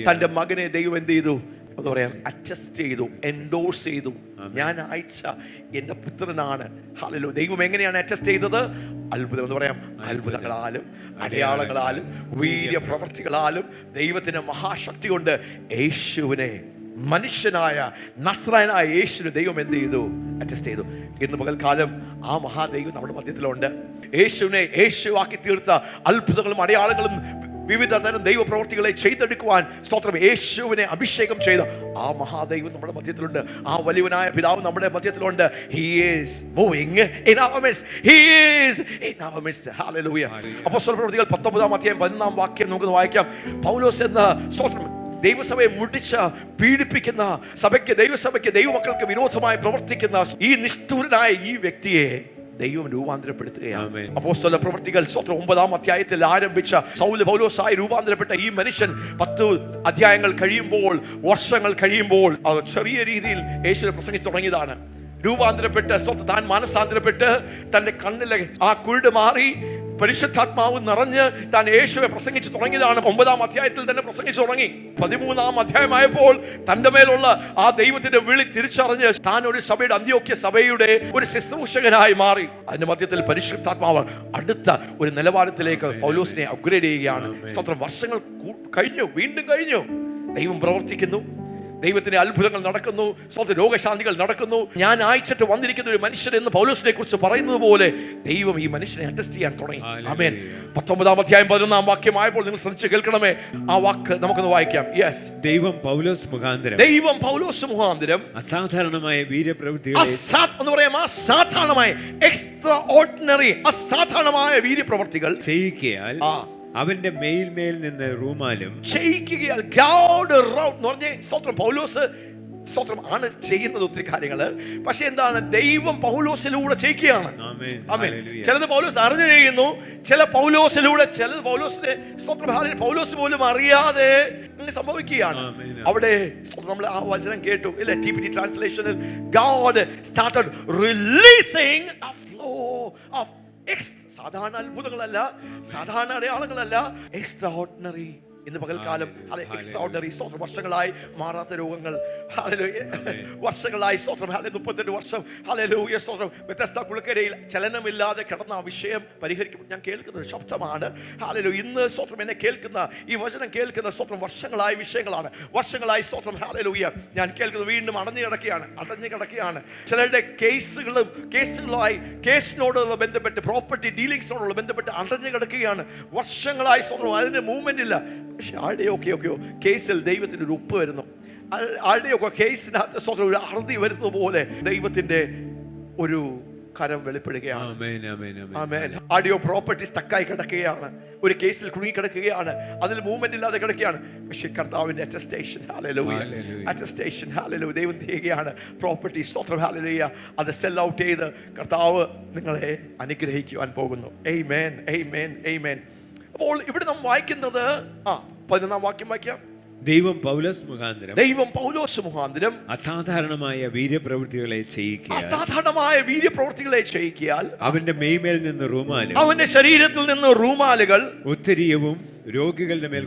തന്റെ മകനെ ദൈവം എന്ത് ചെയ്തു? എന്ന് പറയാം, അറ്റസ്റ്റ് ചെയ്തു, എൻഡോഴ്സ് ചെയ്തു. ഞാൻ അയച്ച എന്റെ പുത്രനാണ്. ഹല്ലേലൂയ. ദൈവം എങ്ങനെയാണ് അറ്റസ്റ്റ് ചെയ്തത്? അത്ഭുതം എന്ന് പറയാം, അത്ഭുതങ്ങളാലും അടയാളങ്ങളാലും വീര്യപ്രവർത്തികളാലും ദൈവത്തിന്റെ മഹാശക്തി കൊണ്ട് യേശുവിനെ, മനുഷ്യനായ നസ്രായനായ യേശുവിനെ ദൈവം എന്ത് ചെയ്തു? അറ്റസ്റ്റ് ചെയ്തു. ഇന്ന് പകൽക്കാലം ആ മഹാദൈവം നമ്മുടെ മധ്യത്തിലുണ്ട്. യേശുവിനെ യേശുവാക്കി തീർത്ത അത്ഭുതങ്ങളും അടയാളങ്ങളും വിവിധ തരം ദൈവപ്രവർത്തികളെ ചെയ്തെടുക്കുവാൻ സ്തോത്രം, യേശുവിനെ അഭിഷേകം ചെയ്ത ആ മഹാദൈവം നമ്മുടെ മധ്യത്തിലുണ്ട്. ആ വലിയവനായ പിതാവ് നമ്മുടെ മധ്യത്തിലുണ്ട്. He is moving in our midst. He is in our midst. Hallelujah. അപ്പോസ്തല പ്രവൃത്തികൾ 19-ാം അധ്യായം 11-ാം വാക്യം നമുക്ക് വായിക്കാം. പൗലോസ് എന്ന സ്തോത്രം ദൈവസഭയെ മുടിച്ച് പീഡിപ്പിക്കുന്ന, ദൈവസഭയ്ക്ക് ദൈവമക്കൾക്ക് വിരോധമായി പ്രവർത്തിക്കുന്ന ഈ നിഷ്ഠൂരനായ ഈ വ്യക്തിയെ ദൈവം രൂപാന്തരപ്പെടുത്തുകയാണ്. അപ്പോസ്തല പ്രവൃത്തികൾ 9-ാം അധ്യായത്തിൽ ആരംഭിച്ച സൗൽ പൗലോസായി രൂപാന്തരപ്പെട്ട ഈ മനുഷ്യൻ 10 അധ്യായങ്ങൾ കഴിയുമ്പോൾ, വർഷങ്ങൾ കഴിയുമ്പോൾ ചെറിയ രീതിയിൽ യേശുവിനെ പ്രസംഗിച്ചു തുടങ്ങിയതാണ്. രൂപാന്തരപ്പെട്ട് താൻ മാനസാന്തരപ്പെട്ട് തന്റെ കണ്ണിലെ ആ കുരുട് മാറി പരിശുദ്ധാത്മാവ് നിറഞ്ഞ് താൻ യേശുവെ പ്രസംഗിച്ചു തുടങ്ങിയതാണ്. 9-ാം അധ്യായത്തിൽ തന്നെ പ്രസംഗിച്ചു തുടങ്ങി. 13-ാം അധ്യായമായപ്പോൾ തന്റെ മേലുള്ള ആ ദൈവത്തിന്റെ വിളി തിരിച്ചറിഞ്ഞ് താൻ ഒരു സഭയുടെ, അന്ത്യോക്യ സഭയുടെ ഒരു ശുശ്രൂഷകനായി മാറി. അതിന്റെ മധ്യത്തിൽ പരിശുദ്ധാത്മാവ് അടുത്ത ഒരു നിലവാരത്തിലേക്ക് പൗലോസിനെ അപ്ഗ്രേഡ് ചെയ്യുകയാണ്. വർഷങ്ങൾ കഴിഞ്ഞു, വീണ്ടും കഴിഞ്ഞു. ദൈവം പ്രവർത്തിക്കുന്നു, ദൈവത്തിന്റെ അത്ഭുതങ്ങൾ നടക്കുന്നു, രോഗശാന്തികൾ നടക്കുന്നു. ഞാൻ അയച്ചിട്ട് വന്നിരിക്കുന്ന ഒരു മനുഷ്യൻ എന്ന് പൗലോസിനെ കുറിച്ച് പറയുന്നത് പോലെ ദൈവം ഈ മനുഷ്യനെ അറ്റസ്റ്റ് ചെയ്യാൻ തുടങ്ങി. ആമേൻ. 19-ാം അധ്യായം 11-ാം വാക്യമായപ്പോൾ നിങ്ങൾ ശ്രദ്ധിച്ച് കേൾക്കണമേ. ആ വാക്ക് നമുക്കൊന്ന് വായിക്കാം. യെസ്. ദൈവം പൗലോസ് മുഖാന്തരം അസാധാരണമായ വീര്യപ്രവൃത്തികൾ, എന്ന് പറയാം, അസാധാരണമായ, എക്സ്ട്രാ ഓർഡിനറി, അസാധാരണമായ വീര്യപ്രവൃത്തികൾ ചെയ്യിക്കയാൽ അവന്റെ മേൽമേൽ നിന്ന് റൂമാലും ചെയ്യിക്കുകയാൽ പൗലോസ് ആണ് ചെയ്യുന്നത് ഒത്തിരി കാര്യങ്ങള്. പക്ഷെ എന്താണ്, ദൈവം പൗലോസിലൂടെ ചെയ്യിക്കുകയാണ്. ചിലത് പൗലോസ് അറിഞ്ഞു ചെയ്യുന്നു, ചില പൗലോസിലൂടെ, ചിലത് പൗലോസിന്റെ പൗലോസ് പോലും അറിയാതെ സംഭവിക്കുകയാണ്. അവിടെ നമ്മൾ ആ വചനം കേട്ടു ഇല്ലേ, TPT ട്രാൻസ്ലേഷനിൽ, God started releasing a flow of സാധാരണ അത്ഭുതങ്ങളല്ല, സാധാരണ അടയാളങ്ങളല്ല, എക്സ്ട്രാ ഓർഡിനറി. ഇന്ന് പകൽക്കാലം എക്സ്ട്രാ ഓർഡിനറി വർഷങ്ങളായി മാറാത്ത രോഗങ്ങൾ, വർഷങ്ങളായി 38 വർഷം വ്യത്യസ്ത കുളക്കരയിൽ ചലനമില്ലാതെ കിടന്ന ആ വിഷയം പരിഹരിക്കും. ഞാൻ കേൾക്കുന്ന ഒരു ശബ്ദമാണ്. ഇന്ന് എന്നെ കേൾക്കുന്ന ഈ വചനം കേൾക്കുന്ന വർഷങ്ങളായ വിഷയങ്ങളാണ്. വർഷങ്ങളായി ഞാൻ കേൾക്കുന്നത് വീണ്ടും അടഞ്ഞു കിടക്കുകയാണ്. ചിലരുടെ കേസിനോടുള്ള ബന്ധപ്പെട്ട്, പ്രോപ്പർട്ടി ഡീലിങ്സിനോടുള്ള ബന്ധപ്പെട്ട് അടഞ്ഞു കിടക്കുകയാണ്. വർഷങ്ങളായി അതിന് മൂവ്മെന്റ് ഇല്ല. പക്ഷെ ആരുടെയൊക്കെയോ കേസിൽ ദൈവത്തിന് ഒരു ഉപ്പ് വരുന്നു, ആരുടെയൊക്കെ കേസിനകത്ത് ഒരു അറുതി വരുന്നത് പോലെ ദൈവത്തിന്റെ ഒരു കരം വെളിപ്പെടുകയാണ്. ആഡിയോ പ്രോപ്പർട്ടി സ്റ്റക്കായി കിടക്കുകയാണ്, ഒരു കേസിൽ കുടുങ്ങി കിടക്കുകയാണ്, അതിൽ മൂവ്മെന്റ് ഇല്ലാതെ കിടക്കുകയാണ്. പക്ഷെ കർത്താവിന്റെ അറ്റസ്റ്റേഷൻ, ദൈവം ചെയ്യുകയാണ്. പ്രോപ്പർട്ടി അത് സെൽ ഔട്ട് ചെയ്ത് കർത്താവ് നിങ്ങളെ അനുഗ്രഹിക്കുവാൻ പോകുന്നു. ആമേൻ, ആമേൻ, ആമേൻ. അപ്പോൾ ഇവിടെ നാം വായിക്കുന്നത് 11-ാം വാക്യം വായിക്കാം. ദൈവം പൗലോസ് മുഖാന്തരം അസാധാരണമായ വീര്യപ്രവൃത്തികളെ ചെയ്യിക്കയാൽ അവന്റെ മേൽമേൽ നിന്ന് റൂമാലും, അവന്റെ ശരീരത്തിൽ നിന്ന് റൂമാലുകൾ ഉത്തരീയവും രോഗികളുടെ മേൽ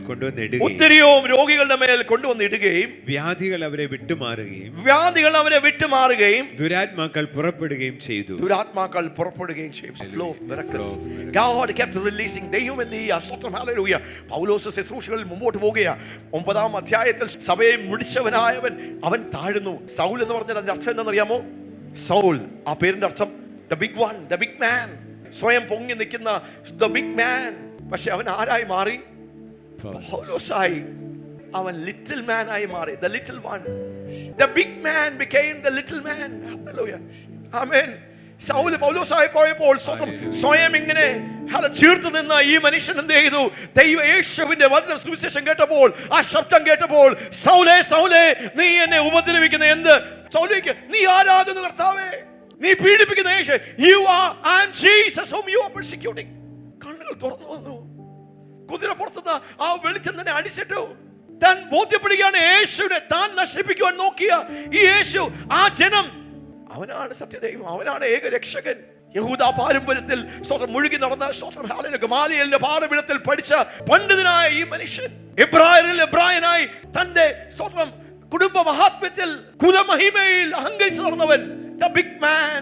കൊണ്ടുവന്നിടുകയും വ്യാധികൾ അവരെ വിട്ടുമാറുകയും ദുരാത്മാക്കൾ പുറപ്പെടുകയും ചെയ്തു. God kept releasing. പൗലോസ് ശുശ്രൂഷകളിൽ മുമ്പോട്ട് പോകുകയാണ്. 9-ാം അധ്യായത്തിൽ സഭയെ മുടിച്ചവനായവൻ അവൻ താഴുന്നു. സൗൽ എന്ന് പറഞ്ഞാൽ അതിന്റെ അർത്ഥം എന്താണെന്നറിയാമോ? സൗൽ, ആ പേരിന്റെ അർത്ഥം the big one, the big man, സ്വയം പൊങ്ങി നിൽക്കുന്ന the big man. പക്ഷെ അവൻ ആരായി മാറി? പൗലോസായി. അവൻ ലിറ്റിൽ മാൻ ആയി മാറി. the little one, the big man became the little man. Hallelujah, amen. സൗൽ പൗലോസായി പോയപ്പോൾ സ്വയം ഇങ്ങനെ ചീർത്തു നിന്ന ഈ മനുഷ്യൻ എന്ത് ചെയ്തു? യേശുവിന്റെ വചനം, സുവിശേഷം കേട്ടപ്പോൾ, ആ ശബ്ദം കേട്ടപ്പോൾ, സൗലേ സൗലേ നീ എന്നെ ഉപദ്രവിക്കുന്ന എന്ത്? സൗലേക്ക്, നീ ആരാകുന്നു കർത്താവേ? നീ പീഡിപ്പിക്കുന്ന യേശു, I am Jesus whom you are persecuting. കണ്ണുകൾ തുറന്നു വന്നു. കുതിരപ്പുറത്തുനിന്ന് ആ വെളിച്ചം തന്നെ അടിച്ചിട്ടു. താൻ ബോധ്യപ്പെടുകയാണ് യേശുവിനെ താൻ നശിപ്പിക്കുവാൻ നോക്കിയ ഈ യേശു, ആ ജനം, അവനാണ് സത്യദൈവം, അവനാണ് ഏക രക്ഷകൻ. യഹൂദ പാരമ്പര്യത്തിൽ മുഴുകി നടന്ന ഗമാലിയേലിന്റെ പാഠപീഠത്തിൽ പഠിച്ച പണ്ഡിതനായ ഈ മനുഷ്യൻ, എബ്രായനായി തന്റെ കുടുംബ മഹാത്മ്യത്തിൽ, കുലമഹിമയിൽ അഹങ്കരിച്ചു നടന്നവൻ, the big man.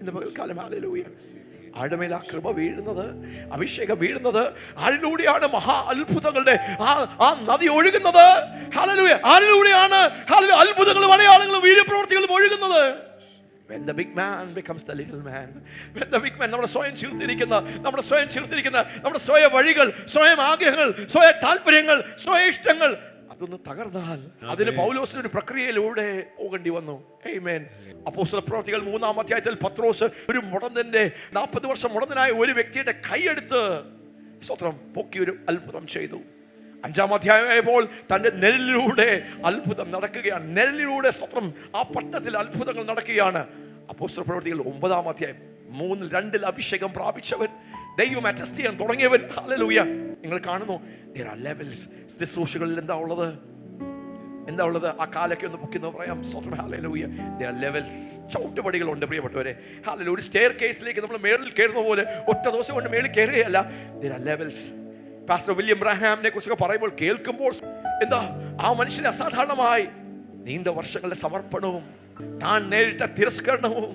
ഇന്ന് പകൽക്കാലം ഹല്ലേലൂയ, ആരുടെ മേൽ ആ കൃപ വീഴുന്നത്, അഭിഷേകം വീഴുന്നത്, ആരിലൂടെയാണ് മഹാ അത്ഭുതങ്ങളുടെ ആ നദി ഒഴുകുന്നത്? ഹല്ലേലൂയ, ആരിലൂടെയാണ് അത്ഭുതങ്ങളും അടയാളങ്ങളും വീര്യപ്രവൃത്തികളും ഒഴുകുന്നത്? When the big man becomes the little man. When the big man, നമ്മുടെ സ്വയം ചീർത്തിരിക്കുന്ന നമ്മുടെ സ്വയ വഴികൾ, സ്വയം ആഗ്രഹങ്ങൾ, സ്വയ താല്പര്യങ്ങൾ, സ്വയ ഇഷ്ടങ്ങൾ അതൊന്ന് തകർന്നാൽ അതിന് പൗലോസിന് ഒരു പ്രക്രിയയിലൂടെ പോകേണ്ടി വന്നു. ആമേൻ. അപ്പോസ്തല പ്രവൃത്തികൾ 3-ാം അധ്യായത്തിൽ പത്രോസ് ഒരു 40 വർഷം മുടന്തനായ ഒരു വ്യക്തിയുടെ കൈയെടുത്ത് പൊക്കി ഒരു അത്ഭുതം ചെയ്തു. 5-ാം അധ്യായമായപ്പോൾ തന്റെ നിഴലിലൂടെ അത്ഭുതം നടക്കുകയാണ്. നിഴലിലൂടെ ആ പട്ടണത്തിൽ അത്ഭുതങ്ങൾ നടക്കുകയാണ്. അപ്പോസ്തല പ്രവൃത്തികൾ 9-ാം അധ്യായം മൂന്നിൽ രണ്ടിൽ അഭിഷേകം പ്രാപിച്ചവൻ, ദൈവം അറ്റസ്റ്റ് ചെയ്യാൻ തുടങ്ങിയവൻ. ഹല്ലേലൂയ. നിങ്ങൾ കാണുന്നു, there are levels. ശുശ്രൂഷകളിൽ എന്താ ഉള്ളത്? ആ കാലൊക്കെ ഒന്ന് പൊക്കിന്ന് പറയാം. ഹല്ലേലൂയ. there are levels. ചവിട്ടുപടികളുണ്ട് പ്രിയപ്പെട്ടവരെ. ഹല്ലേലൂയ. ഒരു സ്റ്റെയർ കേസിലേക്ക് നമ്മൾ മേളിൽ കയറുന്ന പോലെ ഒറ്റ ദിവസം കൊണ്ട് മേളിൽ കയറുകയല്ല. there are levels. Pastor William ബ്രഹാമിനെ കുറിച്ചൊക്കെ പറയുമ്പോൾ കേൾക്കുമ്പോൾ എന്താ, ആ മനുഷ്യനെ അസാധാരണമായി നീണ്ട വർഷങ്ങളുടെ സമർപ്പണവും, താൻ നേരിട്ട തിരസ്കരണവും,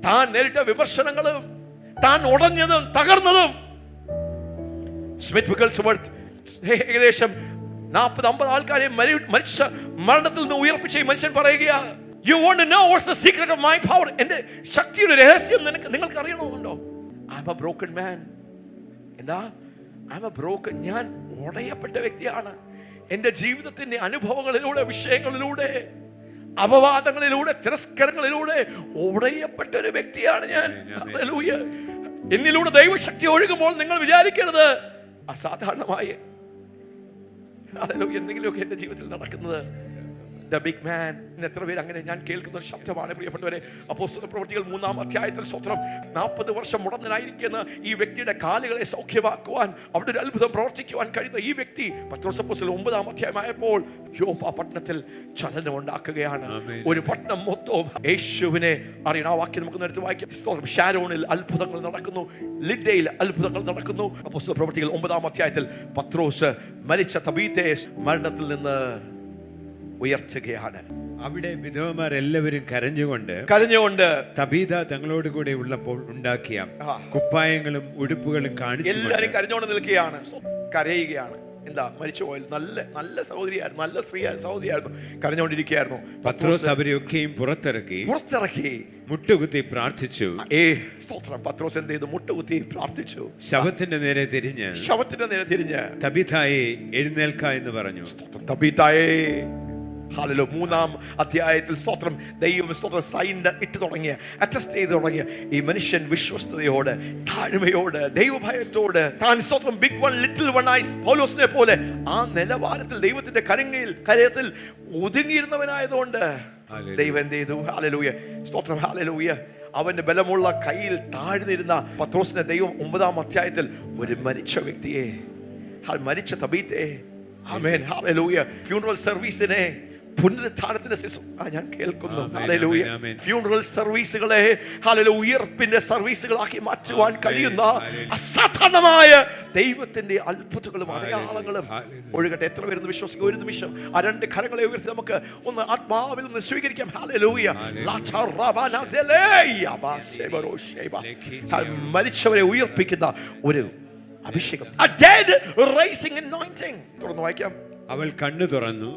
താൻ നേരിട്ട വിമർശനങ്ങളും, താൻ ഉടഞ്ഞതും തകർന്നതും. സ്മിത്ത് വിഗിൾസ്വർത്ത് ഏകദേശം 40-50 ആൾക്കാരെ മരിച്ച മരണത്തിൽ നിന്ന് ഉയർപ്പിച്ച ഈ മനുഷ്യൻ പറയുകയാ, you want to know what's the secret of my power? എന്റെ ശക്തിയുടെ രഹസ്യം നിങ്ങൾക്ക് അറിയണമെന്നുണ്ടോ? I'm a broken man. എന്താ? I'm a broken, ഞാൻ ഉടയപ്പെട്ട വ്യക്തിയാണ്. എൻ്റെ ജീവിതത്തിന്റെ അനുഭവങ്ങളിലൂടെ, വിഷയങ്ങളിലൂടെ, അപവാദങ്ങളിലൂടെ, തിരസ്കരങ്ങളിലൂടെ ഉടയപ്പെട്ട ഒരു വ്യക്തിയാണ് ഞാൻ. ഹല്ലേലൂയ. എന്നിലൂടെ ദൈവശക്തി ഒഴുകുമ്പോൾ നിങ്ങൾ വിചാരിക്കരുത് അസാധാരണമായി എന്തെങ്കിലുമൊക്കെ എൻ്റെ ജീവിതത്തിൽ നടക്കുന്നത്. The big man. ഇന്ന് എത്ര പേര് അങ്ങനെ ഞാൻ കേൾക്കുന്ന ഒരു ശബ്ദമാണ് പ്രിയപ്പെട്ടവരെ. അപ്പോസ്തല പ്രവൃത്തികൾ 3-ാം അധ്യായത്തിൽ 40 വർഷം മുടന്തനായിരിക്കുന്ന ഈ വ്യക്തിയുടെ കാലുകളെ സൗഖ്യമാക്കുവാൻ, അവിടെ ഒരു അത്ഭുതം പ്രവർത്തിക്കുവാൻ കഴിയുന്ന ഈ വ്യക്തി പത്രോസ് അപ്പോസ്തലൻ 9-ാം അധ്യായമായപ്പോൾ യോപ്പ പട്ടണത്തിൽ ചലനം ഉണ്ടാക്കുകയാണ്. ഒരു പട്ടണം മൊത്തവും യേശുവിനെ അറിയണം. ആ വാക്യം നമുക്ക് നേരത്തെ വായിക്കാം. ഷാരോണിൽ അത്ഭുതങ്ങൾ നടക്കുന്നു, ലിഡ്ഡയിൽ അത്ഭുതങ്ങൾ നടക്കുന്നു. അപ്പോസ്തല പ്രവൃത്തികൾ 9-ാം അധ്യായത്തിൽ പത്രോസ് മരിച്ച തബീത്തെ മരണത്തിൽ നിന്ന് ഉയർത്തുകയാണ്. അവിടെ വിധവമാർ എല്ലാവരും കരഞ്ഞുകൊണ്ട് തബീത തങ്ങളോട് കൂടെ ഉള്ളപ്പോൾ ഉണ്ടാക്കിയ കുപ്പായങ്ങളും ഉടുപ്പുകളും കാണിച്ചു എല്ലാവരും കരഞ്ഞുകൊണ്ട് നിൽക്കുകയാണ്, കരയുകയാണ്. എന്താ, മരിച്ചുപോയത് നല്ല സഹോദരിയായിരുന്നു, നല്ല സ്ത്രീയായിരുന്നു, സഹോദരിയായിരുന്നു, കരഞ്ഞുകൊണ്ടിരിക്കുകയായിരുന്നു. പത്രോസ് അവരെയൊക്കെയും പുറത്തിറക്കി മുട്ടുകുത്തി പ്രാർത്ഥിച്ചു. പത്രോസ് എന്ത് ചെയ്തു? മുട്ടുകുത്തി പ്രാർത്ഥിച്ചു. ശവത്തിന്റെ നേരെ തിരിഞ്ഞ് തബീതായെ എഴുന്നേൽക്ക എന്ന് പറഞ്ഞു. തബീതായെ. ഹല്ലേലൂയ. 3-ാം അധ്യായത്തിൽ സ്തോത്രം, ദൈവം സ്തോത്രം സൈൻ ഇട്ട് തുടങ്ങിയ, അറ്റസ്റ്റ് ചെയ്ത് തുടങ്ങിയ ഈ മനുഷ്യൻ വിശ്വസ്തയോട്, താഴ്മയോട്, ദൈവഭയത്തോട്, താൻ സ്തോത്രം ബിഗ് വൺ ലിറ്റിൽ വൺ ആയി പൗലോസിനെ പോലെ ആ നിലവാരത്തിൽ ദൈവത്തിന്റെ കരത്തിൽ ഒതുങ്ങിയിരുന്നവനായതുകൊണ്ട് ദൈവം എന്ത് ചെയ്തു? ഹല്ലേലൂയ. സ്തോത്രം. ഹല്ലേലൂയ. അവന്റെ ബലമുള്ള കയ്യിൽ താഴ്ന്നിരുന്ന പത്രോസിനെ ദൈവം 9-ാം അധ്യായത്തിൽ ഒരു മരിച്ച വ്യക്തിയെ, മരിച്ച തബീത്തെ, ആമേൻ, ഹല്ലേലൂയ, ഫ്യൂണറൽ സർവീസിനെ പുനരുത്ഥാനത്തിന്റെ ഞാൻ കേൾക്കുന്നു. ഹല്ലേലൂയ. ഫ്യൂണറൽ സർവീസുകളെ ഹല്ലേലൂയ ഉയർപ്പിന്റെ സർവീസുകളാക്കി മാറ്റുവാൻ കഴിയുന്ന അസാധാരണമായ ദൈവത്തിന്റെ അത്ഭുതങ്ങളും അടയാളങ്ങളും ഒഴുകട്ടെ. എത്ര പേര് വിശ്വസിക്കും? ഒരു നിമിഷം ആ രണ്ട് കരങ്ങളെ ഉയർത്തി നമുക്ക് ഒന്ന് ആത്മാവിൽ നിന്ന് സ്വീകരിക്കാം. ഹല്ലേലൂയ. മരിച്ചവരെ ഉയർപ്പിക്കുന്ന ഒരു അഭിഷേകം. A dead raising anointing. തുറന്നു വായിക്കാം. അവൾ കണ്ണു തുറന്നു,